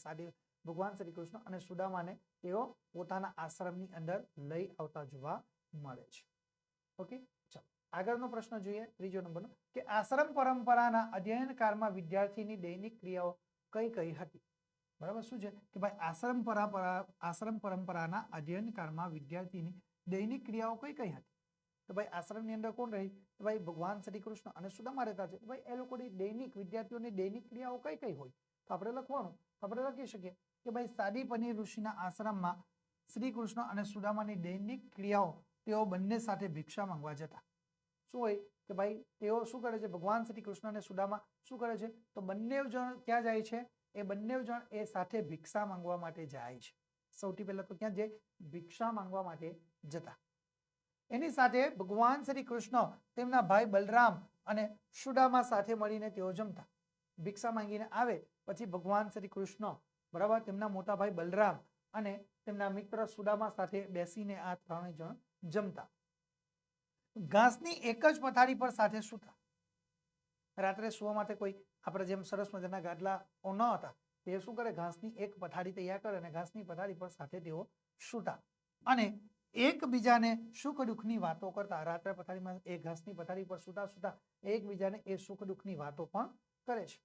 ભગવાન શ્રી કૃષ્ણ અને સુદામાને તેઓ પોતાના આશ્રમની અંદર લઈ આવતા જોવા મળે છે. ઓકે, ચાલો આગળનો પ્રશ્ન જોઈએ, ત્રીજો નંબરનો, કે આશ્રમ પરંપરાના અધ્યયન કાળમાં વિદ્યાર્થીની દૈનિક ક્રિયાઓ કઈ કઈ હતી? બરાબર, શું છે કે ભાઈ આશ્રમ પરંપરાના અધ્યયન કાળમાં વિદ્યાર્થીની દૈનિક ક્રિયાઓ કઈ કઈ હતી? તો ભાઈ આશ્રમની અંદર કોણ રહી? તો ભાઈ ભગવાન શ્રી કૃષ્ણ અને સુદામા રહેતા છે. ભાઈ એ લોકોની દૈનિક વિદ્યાર્થીઓની દૈનિક ક્રિયાઓ કઈ કઈ હોય? તો આપણે લખવાનું, આપણે લખી શકીએ કે ભાઈ સાદીપની ઋષિના આશ્રમમાં શ્રી કૃષ્ણ અને સુદામાની દૈનિક ક્રિયાઓ, તેઓ બંને સાથે ભિક્ષા માંગવા જતા. શું હોય કે ભાઈ તેઓ શું કરે છે, ભગવાન શ્રી કૃષ્ણ અને સુદામા શું કરે છે, તો બંને જણ ક્યાં જાય છે? એ બંને જણ એ સાથે ભિક્ષા માંગવા માટે જાય છે. સૌથી પહેલા તો ક્યાં જાય? ભિક્ષા માંગવા માટે જતા. એની સાથે ભગવાન શ્રી કૃષ્ણ તેમના ભાઈ બલરામ અને સુદામા સાથે મળીને તેઓ જમતા. ભિક્ષા માંગીને આવે પછી ભગવાન શ્રી કૃષ્ણ, બરાબર, તેમના મોટા ભાઈ બલરામ અને તેમના મિત્ર સુદામા સાથે બેસીને આ ત્રણેય જણ જમતા. ઘાસની એક જ પથારી પર સાથે સૂતા. રાત્રે સુવા માટે કોઈ આપણે જેમ સરસ મજાના ગાદલાઓ ન હતા, તે શું કરે, ઘાસની એક પથારી તૈયાર કરે અને ઘાસની પથારી પર સાથે તેઓ સૂતા અને એકબીજાને સુખ દુઃખની વાતો કરતા. રાત્રે પથારીમાં એ ઘાસની પથારી પર સૂતા સૂતા એકબીજાને એ સુખ દુઃખની વાતો પણ કરે છે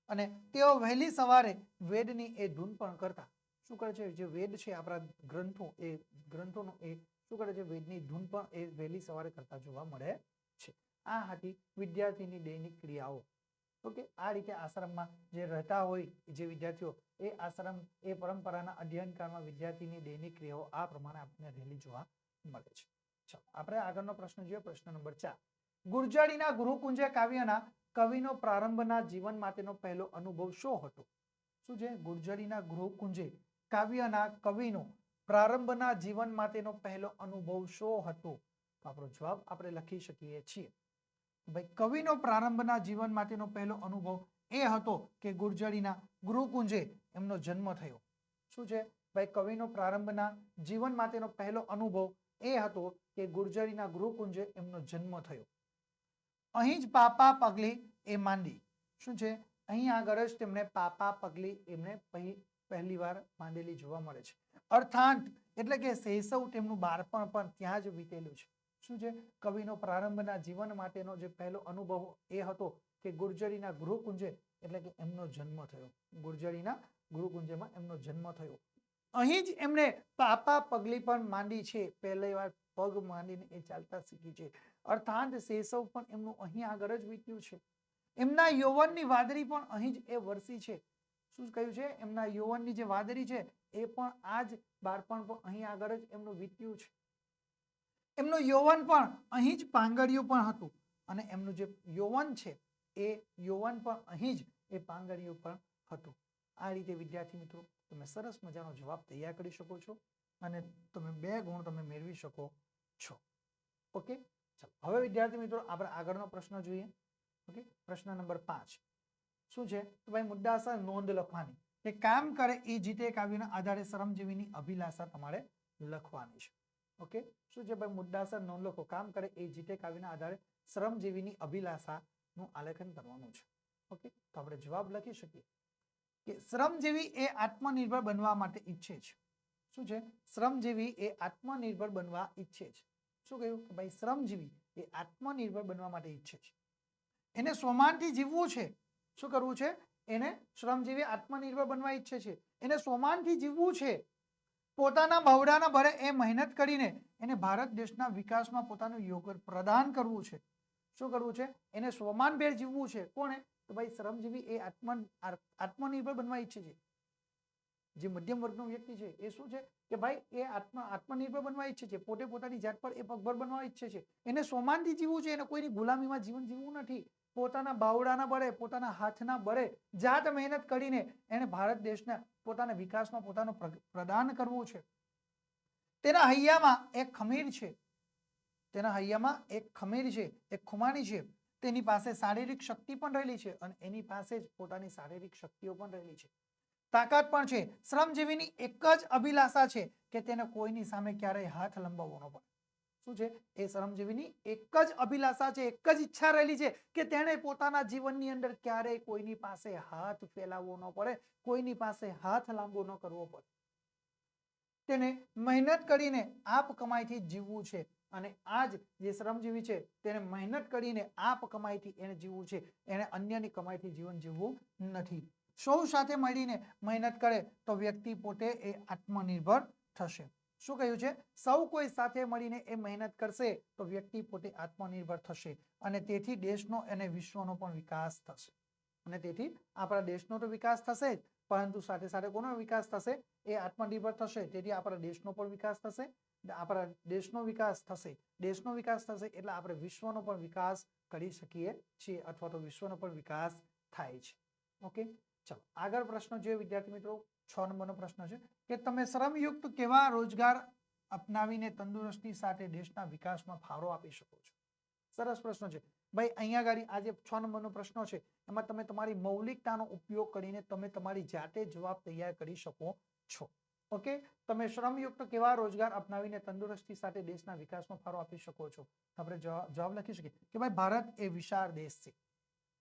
અને તેઓ વહેલી સવારે વેદની એ ધૂન પણ કરતા. શું કરે છે, જે વેદ છે આપણા ગ્રંથો, એ ગ્રંથોનો એ શું કરે છે, વેદની ધૂન પણ એ વહેલી સવારે કરતા જોવા મળે છે. આ હતી વિદ્યાર્થીની દૈનિક ક્રિયાઓ. ઓકે, આ રીતે આશ્રમમાં જે રહેતા હોય જે વિદ્યાર્થીઓ, એ આશ્રમ એ પરંપરાના અધ્યયન કાળમાં વિદ્યાર્થીની દૈનિક ક્રિયાઓ આ પ્રમાણે આપણને રહેલી જોવા મળે છે. ચાલો આપણે આગળનો પ્રશ્ન જોઈએ, પ્રશ્ન નંબર 4. ગુર્જરીના ગુરુકુંજે કાવ્યના કવિનો પ્રારંભના જીવન માટેનો પહેલો અનુભવ શો હતો? શું છે? ગુર્જરીના ગુરુકુંજે કાવ્યના કવિનો પ્રારંભના જીવન માટેનો પહેલો અનુભવ શો હતો? તો આપણો જવાબ આપણે લખી શકીએ છીએ ભાઈ, કવિનો પ્રારંભના જીવન માટેનો પહેલો અનુભવ એ હતો કે ગુર્જરીના ગુરુકુંજે એમનો જન્મ થયો. શું છે ભાઈ? કવિનો પ્રારંભના જીવન માટેનો પહેલો અનુભવ એ હતો કે ગુર્જરીના ગુરુકુંજે એમનો જન્મ થયો. અહીં જ પાપા પગલી એ માંડી. શું છે? અહીં આગળ જ તેમણે પાપા પગલી એમને પહેલી વાર માંડેલી જોવા મળે છે. અર્થાંત એટલે કે શૈશવ, તેમનું બાળપણ પણ ત્યાં જ વીતેલું છે. શું છે? કવિનો પ્રારંભના જીવન માટેનો જે પહેલો અનુભવ એ હતો કે ગુર્જરીના ગુરુકુંજે એટલે કે એમનો જન્મ થયો. ગુર્જરીના ગુરુકુંજમાં એમનો જન્મ થયો. અહીં જ એમણે પાપા પગલી પણ માંડી છે. પહેલી વાર પગ માંડીને એ ચાલતા શીખી છે. અર્થાંત શૈશવ પણ એમનું અહીં આગળ જ વીત્યું છે. એમના યૌવનની વાદળી પણ અહીં જ એ વરસી છે. શું કહ્યું છે? એમના યૌવનની જે વાદળી છે એ પણ આ જ બાળપણ પણ અહીં આગળ જ એમનું વીત્યું છે. એમનું યૌવન પણ અહીં જ પાંગડિયું પણ હતું અને એમનું જે યૌવન છે એ યૌવન પણ અહીં જ એ પાંગડિયું પણ હતું. આ રીતે વિદ્યાર્થી મિત્રો તમે સરસ મજાનો જવાબ તૈયાર કરી શકો છો અને તમે 2 ગુણ તમે મેળવી શકો છો. ઓકે, ચાલો હવે વિદ્યાર્થી મિત્રો આપણે આગળનો પ્રશ્ન જોઈએ. ઓકે, પ્રશ્ન નંબર 5 શું છે? તો ભાઈ મુદ્દાસર નોંધ લખવાની કે કામ કરે એ જીતે કાવ્યના આધારે શ્રમજીવીની અભિલાષા તમારે લખવાની છે. ઓકે, શું છે ભાઈ? મુદ્દાસર નોંધ લખો. કામ કરે એ જીતે કાવ્યના આધારે શ્રમજીવીની અભિલાષાનું આલેખન કરવાનું છે. ઓકે, તો આપણે જવાબ લખી શકીએ કે શ્રમજીવી એ આત્મનિર્ભર બનવા માટે ઈચ્છે છે. શું છે? શ્રમજીવી એ આત્મનિર્ભર બનવા ઈચ્છે છે. શું કહ્યું કે ભાઈ? શ્રમજીવી એ આત્મનિર્ભર બનવા માટે ઈચ્છે છે. એને સોમાનથી જીવવું છે. શું કરવું છે? એને શ્રમજીવી આત્મનિર્ભર બનવા ઈચ્છે છે. એને સોમાનથી જીવવું છે. પોતાના બહુડાના બળે એ મહેનત કરીને એને ભારત દેશના વિકાસમાં પોતાનું યોગદાન પ્રદાન કરવું છે. શું કરવું છે? એને સોમાનભેર જીવવું છે. કોણે? તો ભાઈ શ્રમજીવી એ આત્મનિર્ભર બનવા ઈચ્છે છે. જે મધ્યમ વર્ગનો વ્યક્તિ છે એ શું છે કે ભાઈ એ આત્મનિર્ભર બનવા ઈચ્છે છે. પોતે પોતાની જાત પર એ પગભર બનવા ઈચ્છે છે. એને સોમાનથી જીવવું છે. એને કોઈની ગુલામીમાં જીવન જીવવું નથી. પોતાના બાવડાના બળે, પોતાના હાથના બળે જાત મહેનત કરીને એને ભારત દેશના પોતાના વિકાસમાં પોતાનું પ્રદાન કરવું છે. તેના હૈયામાં એક ખમીર છે. તેના હૈયામાં એક ખમીર છે, એક ખુમાણી છે. તેની પાસે શારીરિક શક્તિ પણ રહેલી છે અને એની પાસે જ પોતાની શારીરિક શક્તિઓ પણ રહેલી છે. તાકાત પણ છે. શ્રમજીવીની એક જ અભિલાષા છે કે તેને કોઈની સામે ક્યારેય હાથ લંબાવવો ન પડે. શું છે? એ શ્રમજીવીની એક જ અભિલાષા છે, એક જ ઈચ્છા રહેલી છે કે તેને પોતાના જીવનની અંદર ક્યારેય કોઈની પાસે હાથ ફેલાવવો ન પડે, કોઈની પાસે હાથ લાંબો ન કરવો પડે. તેને મહેનત કરીને આપ કમાઈથી જીવવું છે. અને આજ જે શ્રમજીવી છે તેને મહેનત કરીને આપ કમાઈથી એને જીવવું છે. એને અન્યની કમાઈથી જીવન જીવવું નથી. સૌ સાથે મળીને મહેનત કરે તો વ્યક્તિ પોતે એ આત્મનિર્ભર થશે. શું કહ્યું છે? સૌ કોઈ સાથે મળીને એ મહેનત કરશે તો વ્યક્તિ પોતે આત્મનિર્ભર થશે અને તેથી દેશનો અને વિશ્વનો પણ વિકાસ થશે. અને તેથી આપણા દેશનો તો વિકાસ થશે જ, પરંતુ સાથે સાથે કોનો વિકાસ થશે? એ આત્મનિર્ભર થશે. તેથી આપણા દેશનો પણ વિકાસ થશે. આપણા દેશનો વિકાસ થશે. દેશનો વિકાસ થશે એટલે આપણે વિશ્વનો પણ વિકાસ કરી શકીએ છીએ અથવા તો વિશ્વનો પણ વિકાસ થાય છે. ઓકે, ચલો આગળ પ્રશ્ન જોઈએ વિદ્યાર્થી મિત્રો. 6 નંબરનો પ્રશ્ન છે કે તમે શ્રમયુક્ત કેવા રોજગાર અપનાવીને તંદુરસ્તી સાથે દેશના વિકાસમાં ફાળો આપી શકો છો? સરસ પ્રશ્ન છે ભાઈ. અહીંયા આગળ આ જે 6 નંબરનો પ્રશ્ન છે એમાં તમે તમારી મૌલિકતાનો ઉપયોગ કરીને તમે તમારી જાતે જવાબ તૈયાર કરી શકો છો. ઓકે, તમે શ્રમયુક્ત કેવા રોજગાર અપનાવીને તંદુરસ્તી સાથે દેશના વિકાસમાં ફાળો આપી શકો છો? આપણે જવાબ લખી શકીએ કે ભાઈ ભારત એ વિશાળ દેશ છે.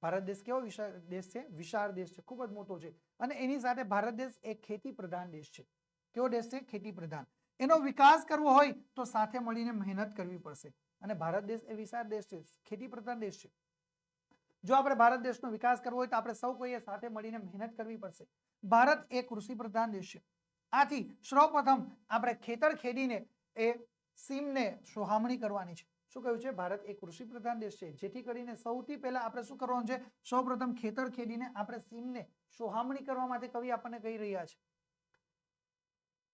ભારત દેશ કેવો વિશાળ દેશ છે? વિશાળ દેશ છે, ખૂબ જ મોટો છે. અને એની સાથે ભારત દેશ એક ખેતી પ્રધાન દેશ છે. કેવો દેશ છે? ખેતી પ્રધાન. એનો વિકાસ કરવો હોય તો સાથે મળીને મહેનત કરવી પડશે. અને ભારત દેશ એ વિશાળ દેશ છે, ખેતી પ્રધાન દેશ છે. જો આપણે ભારત દેશનો વિકાસ કરવો હોય તો આપણે સૌ કોઈએ સાથે મળીને મહેનત કરવી પડશે. ભારત એ કૃષિ પ્રધાન દેશ છે. આથી સૌપ્રથમ આપણે ખેતર ખેડીને એ સીમને સોહામણી કરવાની છે. શું કહ્યું છે? ભારત એક કૃષિ પ્રધાન દેશ છે. જેથી કરીને સૌથી પહેલા આપણે શું કરવાનું છે? સૌપ્રથમ ખેતર ખેડીને આપણે સીમને સોહામણી કરવા માટે કવિ આપણને કહી રહ્યા છે.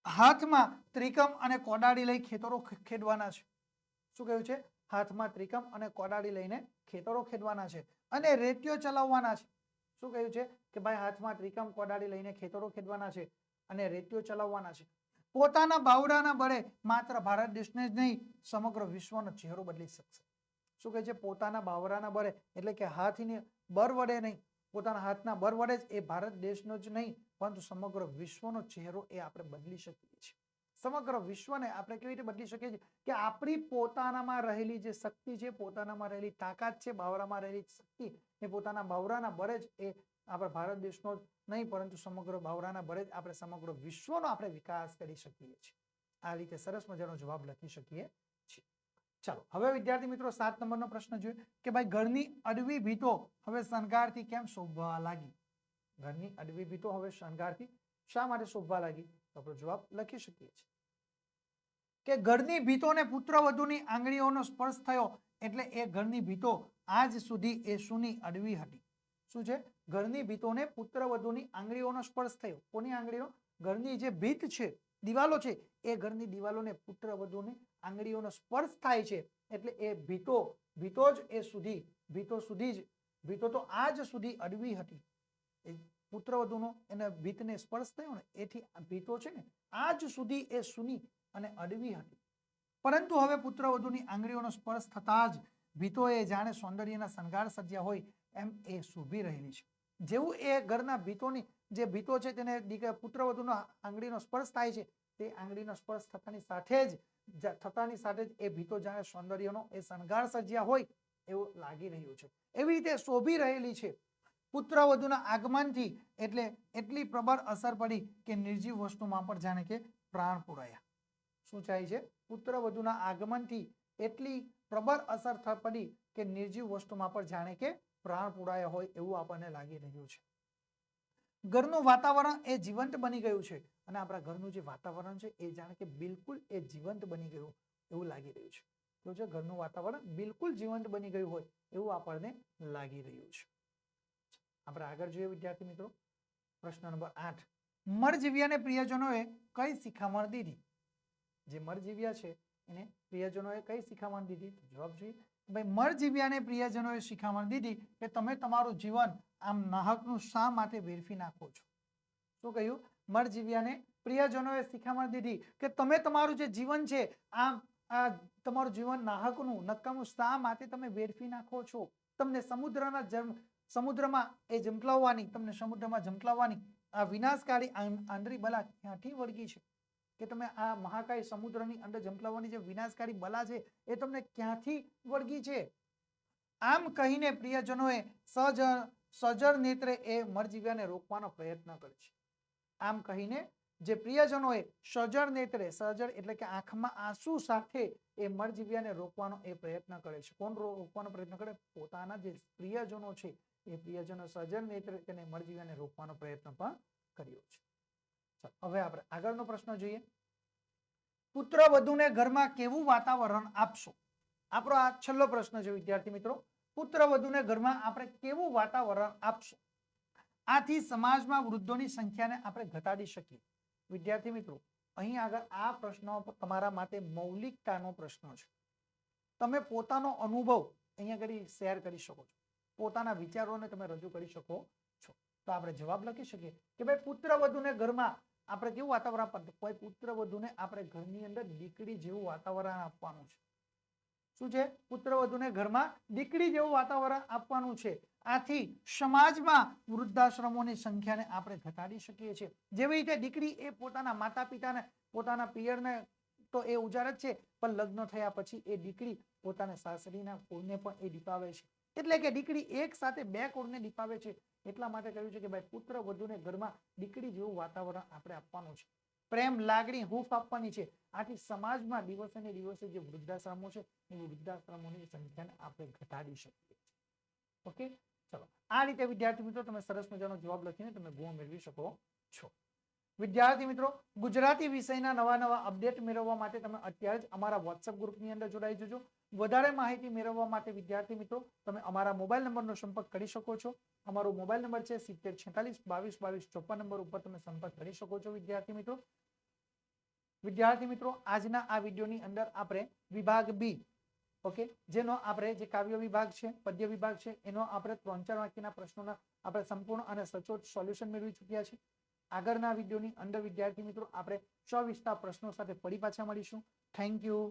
હાથમાં ત્રિકમ અને કોદાળી લઈ ખેતરો ખેડવાના છે. શું કહ્યું છે? હાથમાં ત્રિકમ અને કોદાળી લઈને ખેતરો ખેડવાના છે અને રેતીઓ ચલાવવાના છે. શું કહ્યું છે કે ભાઈ હાથમાં ત્રિકમ કોદાળી લઈને ખેતરો ખેડવાના છે અને રેતીઓ ચલાવવાના છે. પોતાના બાવડાના બળે માત્ર ભારત દેશને જ નહીં સમગ્ર વિશ્વનો ચહેરો બદલી શકશે. શું કહે છે? પોતાના બાવડાના બળે એટલે કે હાથની બળ વડે નહીં, પોતાના હાથના બળ વડે જ એ ભારત દેશનો જ નહીં પરંતુ સમગ્ર વિશ્વનો ચહેરો એ આપણે બદલી શકીએ છીએ. સમગ્ર વિશ્વને આપણે કેવી રીતે બદલી શકીએ છીએ કે આપણી પોતાનામાં રહેલી જે શક્તિ છે, પોતાનામાં રહેલી તાકાત છે, બાવરામાં રહેલી શક્તિ એ પોતાના બાવરાના બળે જ એ આપણે ભારત દેશનો જ નહીં પરંતુ સમગ્ર બાવરાના બળે જ આપણે સમગ્ર વિશ્વનો આપણે વિકાસ કરી શકીએ છીએ. આ રીતે સરસ મજાનો જવાબ લખી શકીએ છીએ. ચાલો હવે વિદ્યાર્થી મિત્રો 7 નંબરનો પ્રશ્ન જોઈએ કે ભાઈ ઘરની અડવી ભીતો હવે શણગારથી કેમ શોભવા લાગી? ઘરની અડવી ભીતો હવે શણગારથી શા માટે શોભવા લાગી? તો આપણો જવાબ લખી શકીએ છીએ કે ઘરની ભીતોને પુત્રવધુની આંગળીઓનો સ્પર્શ થયો એટલે એ ઘરની ભીતો આજ સુધી એ સૂની અડવી હતી. શું છે? ઘરની ભીતોને પુત્રવધુની આંગળીઓનો સ્પર્શ થયો. કોની આંગળીઓ? ઘરની જે ભીત છે, દિવાલો છે, એ ઘરની દિવાલોને પુત્રવધુની આંગળીઓનો સ્પર્શ થાય છે એટલે એ ભીતો જ એ સુધી ભીતો તો આજ સુધી અડવી હતી. પુત્રવધુનો એને ભીતને સ્પર્શ થયો ને એથી ભીતો છે ને આજ સુધી એ સૂની અને અડવી હતી. પરંતુ હવે પુત્રવધુની આંગળીઓનો સ્પર્શ થતા જ ભીતોએ જાણે સૌંદર્યના શણગાર સજ્યા હોય એમ એ શોભી રહેલી છે. જેવું એ ઘરના ભીતોની જે ભીતો છે તેને પુત્રવધુનો આંગળીનો સ્પર્શ થાય છે તે આંગળીનો સ્પર્શ થતાની સાથે જ એ ભીતો જાણે સૌંદર્યનો એ શણગાર સજ્યા હોય એવું લાગી રહ્યું છે. એવી રીતે શોભી રહેલી છે. પુત્રવધુના આગમનથી એટલે એટલી પ્રબળ અસર પડી કે નિર્જીવ વસ્તુમાં પણ જાણે કે પ્રાણ પુરાયા. શું થાય છે? પુત્રવધુના આગમનથી એટલી પ્રબળ અસર પડી કે નિર્જીવ વસ્તુમાં પણ જાણે કે પ્રાણ પુરાયા હોય એવું આપણને લાગી રહ્યું છે. ઘરનું વાતાવરણ એ જીવંત બની ગયું છે અને આપણા ઘરનું જે વાતાવરણ છે એ જાણે કે બિલકુલ એ જીવંત બની ગયું એવું લાગી રહ્યું છે. તો જે ઘરનું વાતાવરણ બિલકુલ જીવંત બની ગયું હોય એવું આપણને લાગી રહ્યું છે. આપણે આગળ જોઈએ વિદ્યાર્થી મિત્રો, પ્રશ્ન નંબર 8. મળજીવ્યાને પ્રિયજનોએ કઈ શિખામણ દીધી? જે મળજીવ્યા છે એને પ્રિયજનોએ કઈ શિખામણ દીધી? જવાબ જોઈએ. ભાઈ મળજીવ્યાને પ્રિયજનોએ શિખામણ દીધી કે તમે તમારું જીવન આમ નાહકનું શા માટે વેડફી નાખો છો? શું કહ્યું? મળજીવ્યાને પ્રિયજનોએ શિખામણ દીધી કે તમે તમારું જે જીવન છે આમ તમારું જીવન નાહકનું નકામું શા માટે તમે વેડફી નાખો છો? તમને સમુદ્રમાં એ ઝંપલાવવાની, તમને સમુદ્રમાં ઝંપલાવવાની આ વિનાશકારી આંધળી બલા ક્યાંથી વળગી છે? કે તમે આ મહાકાય સમુદ્રની અંદર ઝંપલાવવાની જે વિનાશકારી બલા છે એ તમને ક્યાંથી વળગી છે? આમ કહીને પ્રિયજનોએ સજળ નેત્રે એ મળજીવ્યાને રોકવાનો પ્રયત્ન કરે છે. આમ કહીને જે પ્રિયજનોએ સજળ નેત્રે, સજળ એટલે કે આંખમાં આંસુ સાથે એ મળજીવ્યાને રોકવાનો એ પ્રયત્ન કરે છે. કોણ રોકવાનો પ્રયત્ન કરે? પોતાના જે પ્રિયજનો છે એ પ્રિયજનો સજળ નેત્રે તેને મળજીવ્યાને રોકવાનો પ્રયત્ન પણ કર્યો છે. હવે આપણે આગળનો પ્રશ્ન જોઈએ. પુત્ર વધુને ઘરમાં કેવું વાતાવરણ આપશો? આપણો આ છેલ્લો પ્રશ્ન છે વિદ્યાર્થી મિત્રો. પુત્ર વધુને ઘરમાં આપણે કેવું વાતાવરણ આપશો? આથી સમાજમાં વૃદ્ધોની સંખ્યાને આપણે ઘટાડી શકીએ. વિદ્યાર્થી મિત્રો, અહીં આગળ આ પ્રશ્ન તમારા માટે મૌલિકતાનો પ્રશ્ન છે. તમે પોતાનો અનુભવ અહીંયા આગળ શેર કરી શકો છો, પોતાના વિચારોને તમે રજૂ કરી શકો છો. તો આપણે જવાબ લખી શકીએ કે ભાઈ પુત્ર વધુને ઘરમાં આપણે કેવું વાતાવરણ આપવાનું? કોઈ પુત્ર વધુને આપણે ઘરની અંદર દીકરી જેવું વાતાવરણ આપવાનું છે. શું છે? પુત્ર વધુને ઘરમાં દીકરી જેવું વાતાવરણ આપવાનું છે. આથી સમાજમાં વૃદ્ધાશ્રમોની સંખ્યાને આપણે ઘટાડી શકીએ છીએ. જેવી રીતે દીકરી એ પોતાના માતા પિતાને, પોતાના પિયરને તો એ ઉજાડે જ છે, પણ લગ્ન થયા પછી એ દીકરી પોતાના સાસરીના કુળને પણ એ દીપાવે છે. એટલે કે દીકરી એક સાથે બે કુળને દીપાવે છે. એટલા માટે કહ્યું છે કે ભાઈ પુત્ર વધુને ઘરમાં દીકરી જેવું વાતાવરણ આપણે આપવાનું છે. પ્રેમ, લાગણી, હૂંફ આપવાની છે. આથી સમાજમાં દિવસે ને દિવસે જે વૃદ્ધાશ્રમો છે એ વૃદ્ધાશ્રમોની સંખ્યાને આપણે ઘટાડી શકીએ. ઓકે, ચલો આ રીતે વિદ્યાર્થી મિત્રો તમે સરસ મજાનો જવાબ લખીને તમે ગુણ મેળવી શકો છો. વિદ્યાર્થી મિત્રો, ગુજરાતી વિષયના નવા અપડેટ મેળવવા માટે તમે અત્યારે જ અમારા વોટ્સએપ ગ્રુપની અંદર જોડાઈ જજો. વધારે માહિતી મેળવવા માટે વિદ્યાર્થી મિત્રો તમે અમારા મોબાઈલ નંબરનો સંપર્ક કરી શકો છો. અમારો મોબાઈલ નંબર છે 7046 22 22 54 નંબર ઉપર તમે સંપર્ક કરી શકો છો. વિદ્યાર્થી મિત્રો આજના આ વિડીયોની અંદર આપણે વિભાગ બી, ઓકે, જેનો આપણે જે કાવ્ય વિભાગ છે, પદ્ય વિભાગ છે, એનો આપણે 3-4 વાક્યના પ્રશ્નોના આપણે સંપૂર્ણ અને સચોટ સોલ્યુશન મેળવી ચૂક્યા છે. આગળના વિડીયોની અંદર વિદ્યાર્થી મિત્રો આપણે સવિસ્તાર પ્રશ્નો સાથે ફરી પાછા મળીશું. Thank you.